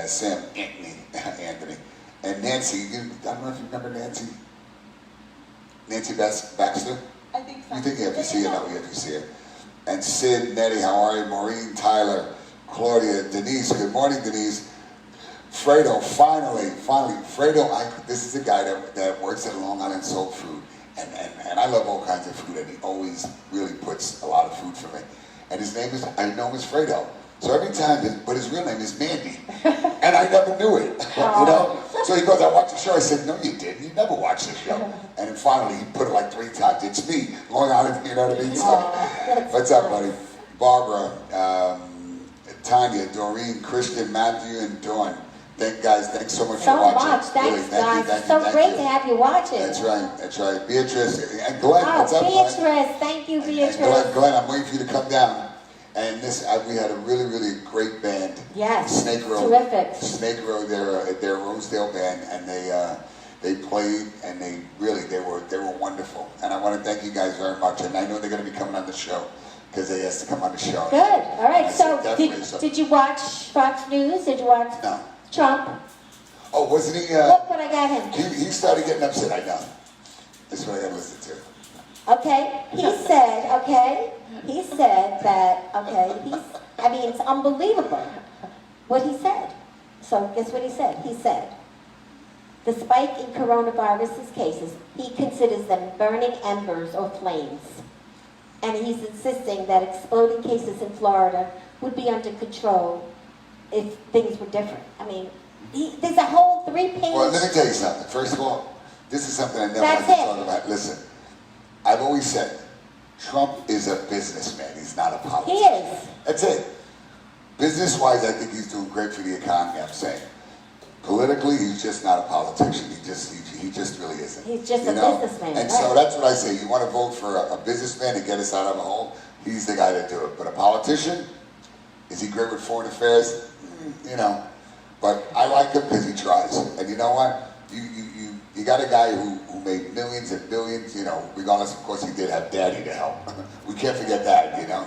Sam, Anthony, and Nancy. I don't know if you remember Nancy. Nancy Baxter. I think so. You think if you see her? No, if you see her. And Sid, Nettie, how are you? Maureen, Tyler, Claudia, Denise. Good morning, Denise. Fredo, finally, Fredo, this is the guy that works at Long Island Soul Food, and I love all kinds of food, and he always really puts a lot of food for me. And his name is, I know him as Fredo. So every time, but his real name is Mandy, and I never knew it, you know? So he goes, I watched the show. I said, no, you didn't. You never watched the show. And then finally, he put it like 3 times. It's me, Long Island, you know what I mean? So, what's up, buddy? Barbara, Tanya, Doreen, Christian, Matthew, and Dawn. Thanks so much for So watching. much, thanks guys. So great to have you watching. That's right. Beatrice, and Glenn, Oh, what's up, Glenn? Beatrice, thank you, And Beatrice. Glenn, I'm waiting for you to come down. And we had a really, really great band. Yes, Snake Road. terrific. Snake Road, they're a Rosedale band, and they played, and they were wonderful. And I want to thank you guys very much. And I know they're going to be coming on the show because they asked to come on the show. Good, all right. I So said definitely, did you watch Fox News? Did you watch No. Trump? Oh, wasn't he? Look what I got him. He started getting upset. I know. That's what I got to listen to. Okay, he said that, I mean, it's unbelievable what he said. So guess what he said? He said, the spike in coronavirus cases, he considers them burning embers or flames. And he's insisting that exploding cases in Florida would be under control if things were different. I mean, there's a whole 3-page... Well, let me tell you something. First of all, this is something I never That's like to it. talk about. Listen, I've always said, Trump is a businessman. He's not a He politician. is. That's it. Business-wise, I think he's doing great for the economy, I'm saying. Politically, he's just not a politician. He just really isn't. He's just You a know? businessman, And right. so that's what I say. You want to vote for a businessman to get us out of a hole? He's the guy to do it. But a politician, is he great with foreign affairs? You know. But I like him because he tries. And you know what? You got a guy who made millions and billions, you know, regardless, of course, he did have daddy to help. We can't forget that, you know.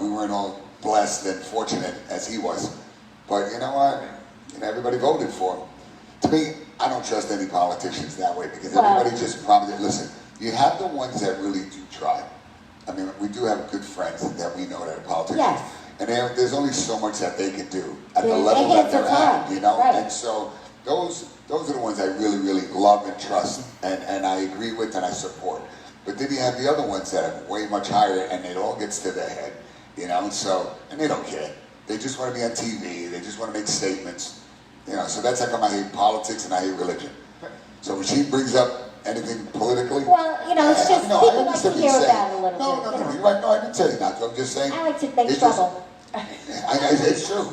We weren't all blessed and fortunate as he was. But you know what? You know, everybody voted for him. To me, I don't trust any politicians that way because everybody just promised. Listen, you have the ones that really do try. I mean, we do have good friends that we know that are politicians. Yes. And there's only so much that they can do at the Yeah, level they that hit they're the at, top, you know? right. And so those are the ones I really, really love and trust and I agree with and I support. But then you have the other ones that are way much higher and it all gets to their head, you know? And they don't care. They just want to be on TV. They just want to make statements, you know? So that's how come I hate politics and I hate religion. So when she brings up anything politically... Well, you know, it's just no, I people like understand to what you're hear saying. about it a little No, bit. you know. you're right. No, I didn't tell you not to. I'm just saying... I like to make it's trouble. It's true.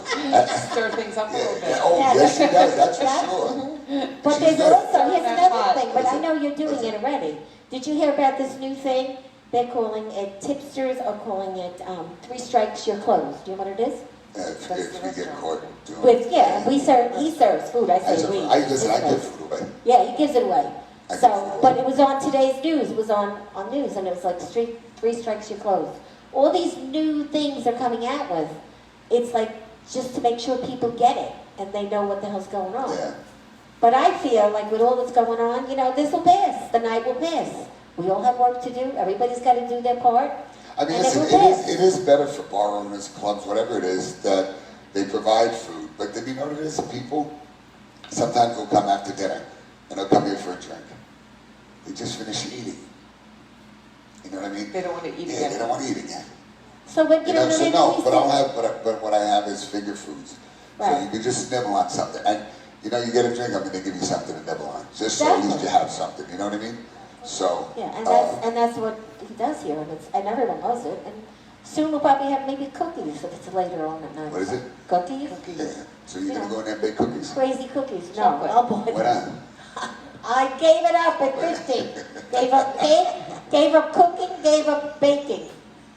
Stir things up a little bit. Oh, Yeah. yes, she does. That's for Yeah. sure. But She's there's good. also, here's That's another hot. thing, but I Listen, know you're doing listen. it already. Did you hear about this new thing? They're calling it, tipsters are calling it 3 strikes, you're closed. Do you know what it is? If we get caught doing With, yeah, he serves food, I say we. Listen, I give food away. Yeah, he gives it away. I give So, food but away. it was on today's news, it was on news, and it was like 3 strikes, you're closed. All these new things they're coming out with, it's like just to make sure people get it, and they know what the hell's going on. Yeah. But I feel like with all that's going on, this will pass. The night will pass. We all have work to do. Everybody's got to do their part. I mean, And listen, it will pass. it is better for bar owners, clubs, whatever it is, that they provide food. But then you know what it is? People sometimes will come after dinner and they'll come here for a drink. They just finish eating. You know what I mean? They don't want to eat Yeah, again. they don't want to eat again. So when You know, so no, but I'll have. have, but what I have is finger foods. So Right. you can just nibble on something. And, you get a drink, I'm going to give you something to nibble on. Just so at least you have something, you know what I mean? So, Yeah, and that's what he does here, and everyone knows it. And soon we'll probably have maybe cookies if it's later on at night. what is it? Cookies? Yeah. So you're going to go in there and bake cookies? Crazy cookies. No, Chocolate. I'll buy Why them. not? I gave it up at 50. Gave up cake, gave up cooking, gave up baking.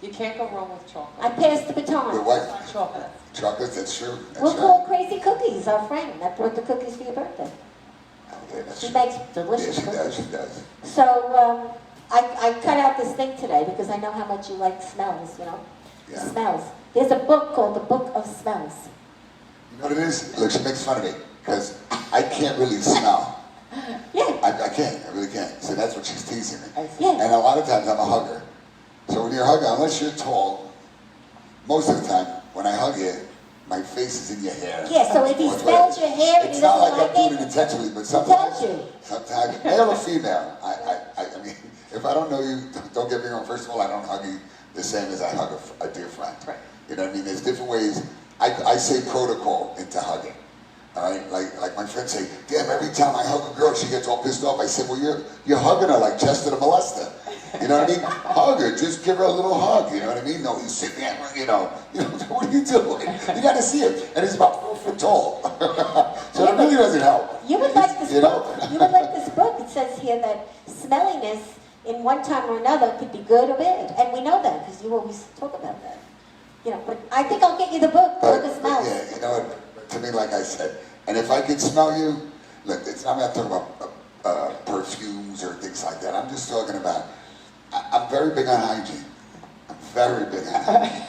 You can't go wrong with I chocolate. passed the With baton. what? Chocolate. Chocolate, that's true. That's We'll right. call Crazy Cookies, our friend that brought the cookies for your birthday. Okay, that's She true. makes Yeah, delicious she cookies. does, she does. So I cut out this thing today because I know how much you like smells, Yeah. Smells. There's a book called The Book of Smells. You know what it is? Look, she makes fun of me because I can't really smell. Yeah. I can't, I really can't. So that's what she's teasing me. I see. Yeah. And a lot of times I'm a hugger. So when you're a hugger, unless you're tall, most of the time when I hug you, my face is in your hair. Yeah, so if he Or smells your hair and it's he not doesn't like like I'm doing it, it intentionally, but tells you. sometimes, male or female, I mean, if I don't know you, don't get me wrong, first of all, I don't hug you the same as I hug a dear friend. Right. You know what I mean? There's different ways. I say protocol into hugging. All right, like my friends say, damn, every time I hug a girl, she gets all pissed off. I said, well, you're hugging her like Chester the Molester. You know what I mean? Hug her, just give her a little hug. You know what I mean? No, you sit there, what are you doing? You got to see it, and it's about 4 foot tall, so Yeah, it really doesn't help. You would like this You know? book. You would like this book. It says here that smelliness in one time or another could be good or bad. And we know that because you always talk about that. But I think I'll get you the book, The Book of Smells. Yeah, you know what? To me, like I said, and if I can smell you, look, I'm not talking about perfumes or things like that. I'm just talking about, I'm very big on hygiene. I'm very big on hygiene.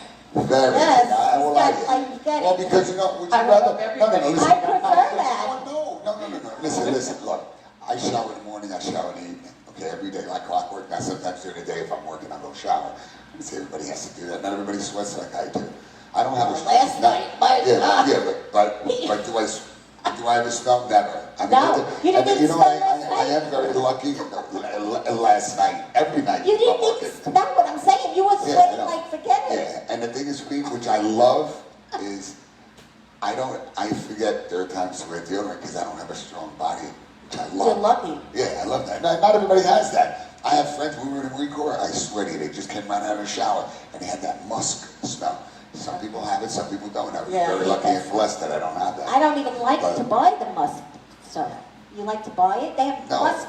Very Yes, big. I won't lie to you. he's got Well, it. because would you I rather? love No, everybody. listen. I prefer that. No. Listen, look. I shower in the morning, I shower in the evening. Okay, every day like clockwork. Now sometimes during the day if I'm working, I'll go shower. I say everybody has to do that. Not everybody sweats like I do. I don't have a Last night, my God. but do I ever smell? Never. I mean, No, you didn't even know, smell last I am very lucky. Last night, every night. You I'm didn't working. even smell what I'm saying. You were Yeah, I sweating know. like forget it. Yeah, and the thing is, which I love, is I forget there are times to wear deodorant because I don't have a strong body, which I love. You're lucky. Yeah, I love that. Not everybody has that. I have friends, we were in Marine Corps, I swear to you, they just came right out of the shower and they had that musk smell. Some people have it, some people don't. I was Yeah, very I lucky hate and that. blessed that I don't have that. I don't even like But- to buy the musk stuff. You like to buy it? They have No. musk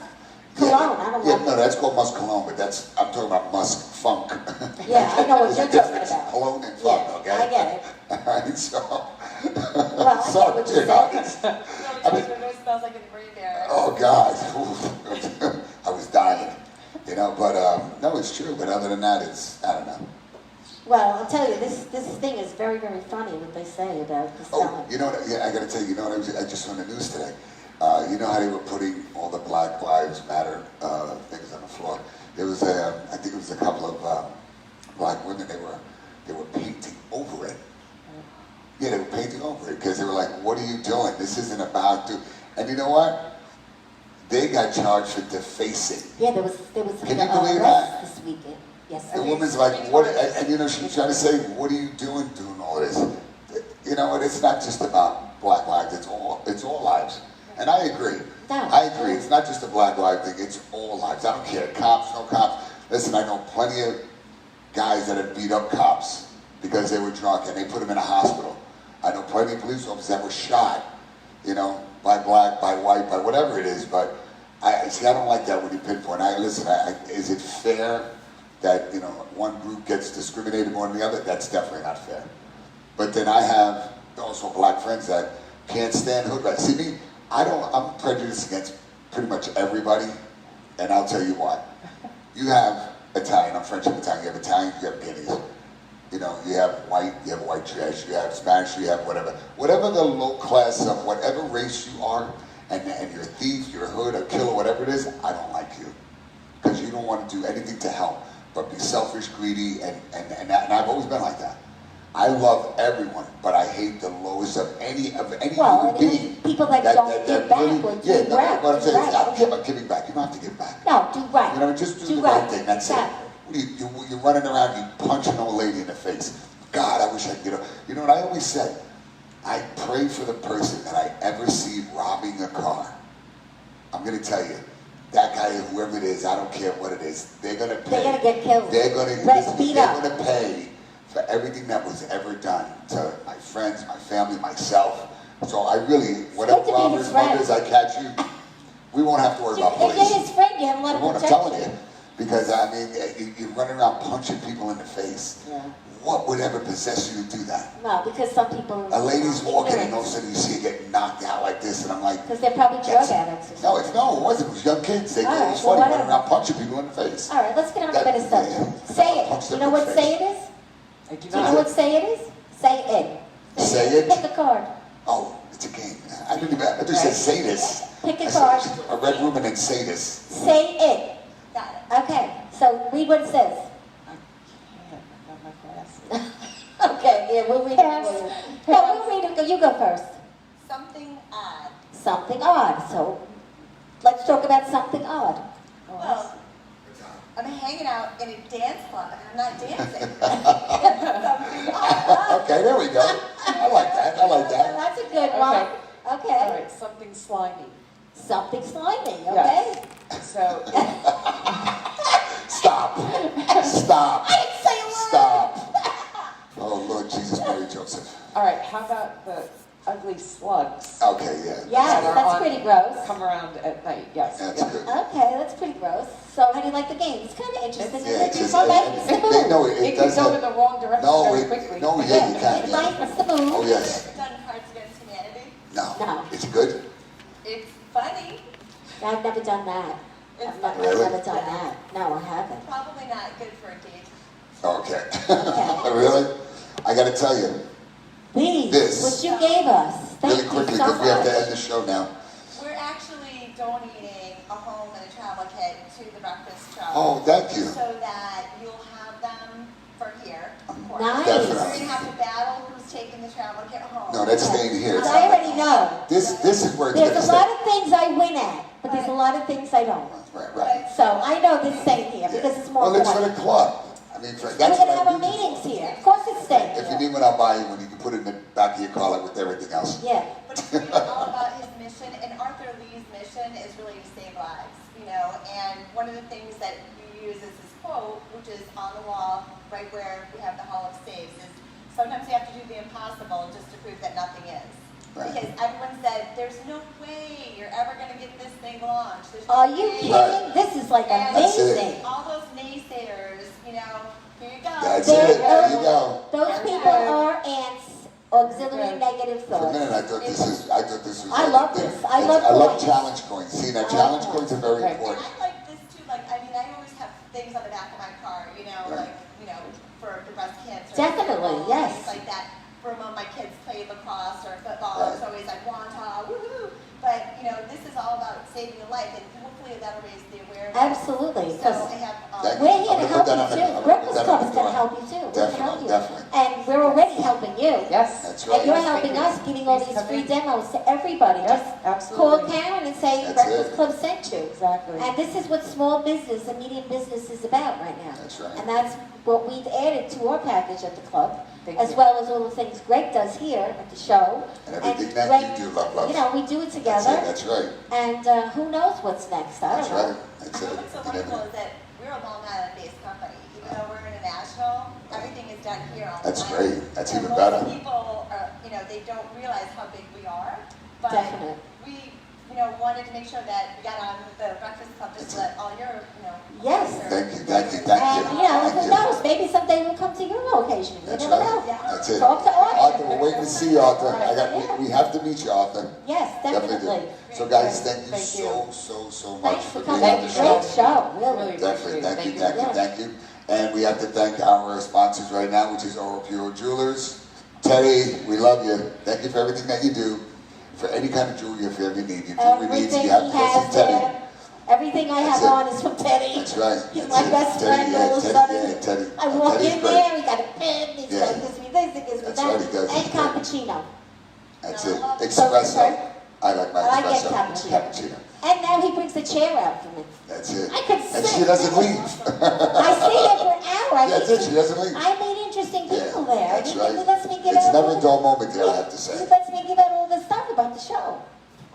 Yeah, cologne. I don't yeah, like no, it. that's called musk cologne, but I'm talking about musk funk. Yeah, I know what There's you're a talking difference, about. cologne and funk, Yeah, okay? I get it. All right, so. Well, I get Sorry, what you're you know, saying. it's- No, I mean- it smells like in the Marine there. Oh God, Ooh. I was dying, but no, it's true. But other than that, I don't know. Well, I'll tell you, this thing is very, very funny what they say about the Oh, smelling. you know what? Yeah, I got to tell you. You know what? I just saw on the news today. You know how they were putting all the Black Lives Matter things on the floor. There was I think it was a couple of black women. They were painting over it. Yeah, they were painting over it because they were like, "What are you doing? This isn't about to." And you know what? They got charged for defacing. Yeah, there was Can an you believe arrest that? this weekend. Yes. The woman's like, "What?" And she's trying to say, "What are you doing all this?" You know what? It's not just about black lives. It's all lives. And I agree. No. I agree. It's not just a black life thing. It's all lives. I don't care. Cops, no cops. Listen, I know plenty of guys that have beat up cops because they were drunk and they put them in a hospital. I know plenty of police officers that were shot, by black, by white, by whatever it is. But I don't like that when you pinpoint. Is it fair that one group gets discriminated more than the other? That's definitely not fair. But then I have also black friends that can't stand hood rats. See me, I'm prejudiced against pretty much everybody, and I'll tell you why. You have Italian, I'm French and Italian, you have Italian, you have Guineas. You have white trash, you have Spanish, you have whatever. Whatever the low class of whatever race you are, and you're a thief, you're a hood, a killer, whatever it is, I don't like you. Because you don't want to do anything to help, but be selfish, greedy, and I've always been like that. I love everyone, but I hate the lowest of any Well, human being. people that don't give back or do yeah, no, right, what I'm saying is, right. I don't care about giving back. You don't have to give back. No, do right. You know, just do the right. right thing. That's Exactly. it. You're running around, you punch an old lady in the face. God, I wish I could get her. You know what I always said? I pray for the person that I ever see robbing a car. I'm going to tell you, that guy, whoever it is, I don't care what it is, they're going to pay. They're gonna get killed. They're going Beat up. to pay for everything that was ever done to my friends, my family, myself. So I really, whatever good to be robbers, his friend. muggers I catch you, we won't have to worry about If police. you're his friend, you have a lot You of know what I'm telling protection. you? Because, I mean, you're running around punching people in the face. Yeah. What would ever possess you to do that? No, because some people. A lady's walking and all of a sudden you see her get knocked out like this, and I'm like, Because they're probably drug That's- addicts or no, something. it wasn't. It was young kids. They All thought it right, was well, funny running whatever. around punching people in the face. All right, let's get on a That- better subject. yeah. Say Punch it. them You know in what the say face. it is? I do Do you know not. what say it is? Say it. Say it? Pick a card. Oh, it's a game. I didn't even. I just said sadist. Pick a I card. said, a red woman and sadist. Say it. Got it. Okay, so read what it says. I can't. I got my glasses. Okay, yeah, we'll read it for you. No, we'll read it. You go first. Something odd. Something odd. So let's talk about something odd. Well, I'm hanging out in a dance club and I'm not dancing. Something odd. Okay, there we go. I like that. I like that. That's a good one. Okay. All right, something slimy. Something slimy, okay? Yes. So, Stop. Stop. I didn't say a word. Stop. Oh, Lord Jesus, Mary, Joseph. all right, how about the ugly slugs? Okay, yeah. Yes, that are that's on- pretty gross. Come around at night, yes. That's yes. good. Okay, that's pretty gross. So how do you like the game? It's kind of interesting. Yeah, it's It's just, so lightens the they mood. know It it can does go in have, the wrong direction no, very it, quickly. no, yeah, you can. It Yeah. lightens the mood. Oh, yes. Ever done Cards Against Humanity? No. No. It's good? It's funny. I've never done that. It's I've never, Really? never done that. No, I haven't. Probably not good for a date. Okay. Okay. Really? I gotta tell you, These, This. which you gave us. Thank really you quickly, so because we have to much. end the show now. We're actually donating a home and a travel kit to the Breakfast Travel. Oh, thank you. So that you'll have them for here, of course. Nice. We're Definitely. gonna have to battle who's taking the travel kit home. No, that's staying here. I already know. This is where it's There's gonna a lot stay. of things I win at, but there's a lot of things I don't. Right, right. So I know this staying here because it's more Well, it's for important. the club. I mean, We're that's gonna what have I our do. meetings here. Of course it's staying If you here. need one, I'll buy you one. You can put it in the back of your car like with everything else. Yeah. But it's really all about his mission, and Arthur Lee's mission is really to save lives, you know, and one of the things that we use is his quote, which is on the wall, right where we have the Hall of Saves, is sometimes you have to do the impossible just to prove that nothing is. Right. Because everyone said, there's no way you're ever gonna get this thing launched. There's Are no you way." kidding? This is like And That's it. amazing. all those naysayers, you know, here you go. That's There- it. There you go. Those people are ants, auxiliary negative For a thoughts. minute, I thought this was. I love this. I love I love coins. challenge coins. See, now I challenge love coins are very Right. And important. I like this too, like, I mean, I always have things on the back of my car, you know, Right. like, you know, for the breast cancer. Definitely, and yes. Things like that. For when my kids play lacrosse or football, Right. it's always like, wanta, woohoo. But, you know, this is all about saving a life, and hopefully that'll raise the awareness. Absolutely, So because I have, Thank we're you. here I'm to gonna help put that you on the- too. I'm gonna put Breakfast that Club on is the going to door. help you too. We're going to help Definitely, you. definitely. And we're already helping you. Yes. That's And right. you're Yes, helping thank you. us, giving all Please these come free in. demos to everybody. Yes, Just absolutely. call Karen and say That's Breakfast it. Club sent you. Exactly. And this is what small business and medium business is about right now. That's right. And that's what we've added to our package at the club, Thank as you. well as all the things Greg does here at the show. And everything that Greg, you do, love. You know, we do it That's together. it. That's right. And who knows what's next? I That's don't know. right. That's it. what's so You wonderful never- is that we're a Long Island-based company. Even though we're international, everything is done here on That's Long Island. great. That's And even better. Most people are, you know, they don't realize how big we are, but Definitely. we, you know, wanted to make sure that we got on the Breakfast Club just to let all your, you know. Yes. Thank you. Thank you. Thank And, you. you know, Thank who you. knows? Maybe someday we'll come to your location. You That's never right. know. That's it. Talk to Arthur. Arthur, we're waiting to see you, Arthur. Yeah. We have to meet you, Arthur. Yes, definitely. do. So guys, thank you Thank so, you. so much Thanks for for being coming. on the Great show. show, really. Really Definitely. appreciate it. Thank you. Thank Thank you. Thank you. And we have to thank our sponsors right now, which is Oral Pure Jewelers. Terry, we love you. Thank you for everything that you do. for any kind of jewelry your family needs. Your jewelry needs, Everything you have he to go has see Teddy. there, everything I That's have it. on is from Teddy. That's right. He's That's my it. best friend all of a Teddy, sudden. yeah, Teddy. I walk Teddy's in great. there, he got a pin, he's Yeah. like, gives me this, he gives me That's that. right, he does. And He's great. cappuccino. That's No, it. I love it. So, Espresso. sorry? I like my I get espresso. cappuccino. And now he brings the chair out for me. That's it. I could And sit. she doesn't leave. I stay there for an hour. That's it. She doesn't leave. I meet interesting people Yeah, there. that's He right. lets me give It's out never all a dull moment there, I have to He say. lets me give out all the stuff about the show.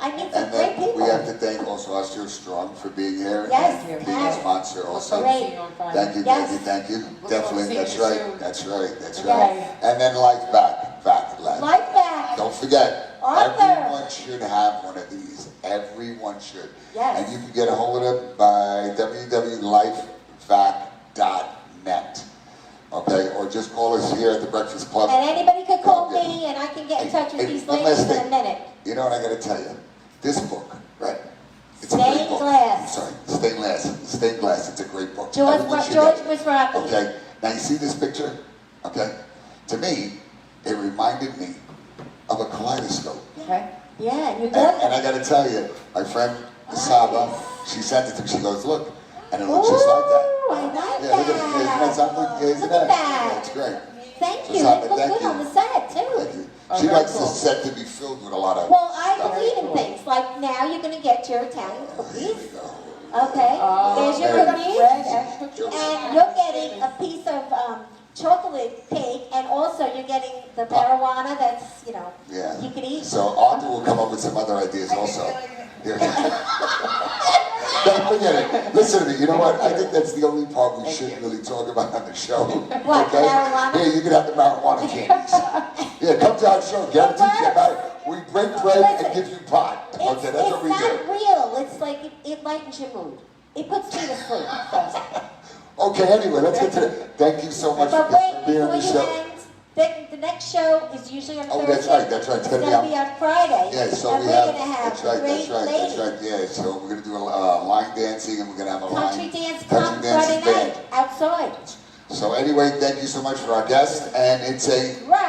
I meet some And great then people. we have to thank also Osteo Strong for being here. Yes, And being a yes. sponsor also. Look forward to Great. seeing you on Friday. Thank you, Yes. thank you, thank you. Look forward to Definitely, seeing that's you right, soon. that's right, that's Yes. right. And then Life Back, Life. Life back. Don't forget, Arthur. everyone should have one of these. Everyone should. Yes. And you can get a hold of them by www.lifevac.net. Okay, or just call us here at the Breakfast Club. And anybody could call Okay. me and I can get in touch with Hey, these one ladies last in a thing. minute. You know what I gotta tell you? This book, right? It's a Stained great book. Glass. I'm sorry, Stained Glass. Stained Glass, it's a great book. George Everyone should George get it. Mizrachi. Okay, now you see this picture? Okay? To me, it reminded me of a kaleidoscope. Okay? Yeah, you And got I gotta tell you, my friend Saba, she sent it to me, she goes, look, and it looks just like that. Ooh, I like Yeah, that. look at it. Isn't that something? Yeah, isn't Look that? at that. That's great. Thank So, you. Saba, It looked thank good you. on the set, Thank too. you. Oh, She very likes cool. the set to be filled with a lot of Well, I stuff. believe in things. Like now you're going to get your Italian There you cookies. go. Okay. There's your There you go. cookies. Bread and cookies. And you're getting a piece of chocolate cake, and also you're getting the marijuana that's, Yeah. you can eat. So Arthur will come up with some other ideas I can also. feel it. Yeah. Don't forget it. Listen to me. You know what? I think that's the only part we shouldn't really talk about on the show. What, okay? marijuana? Yeah, you can have the marijuana candies. Yeah, come to our show. Guaranteed you get married. We break bread and give you pot. Okay, that's what we It's do. not real. It's like it lightens your mood. It puts me to sleep. Okay, anyway, let's get to it. Thank you so much But for wait, being on before the you show. end, the next show is usually on Oh, Thursday. that's right, that's right. It's going to be on Friday. Yeah, so and we we're have, going to have that's right, great that's right, ladies. that's right, yeah, so we're gonna do a line dancing and we're gonna have a Country line. dance country come dancing Friday band. night outside. So anyway, thank you so much for our guest, and it's a Right.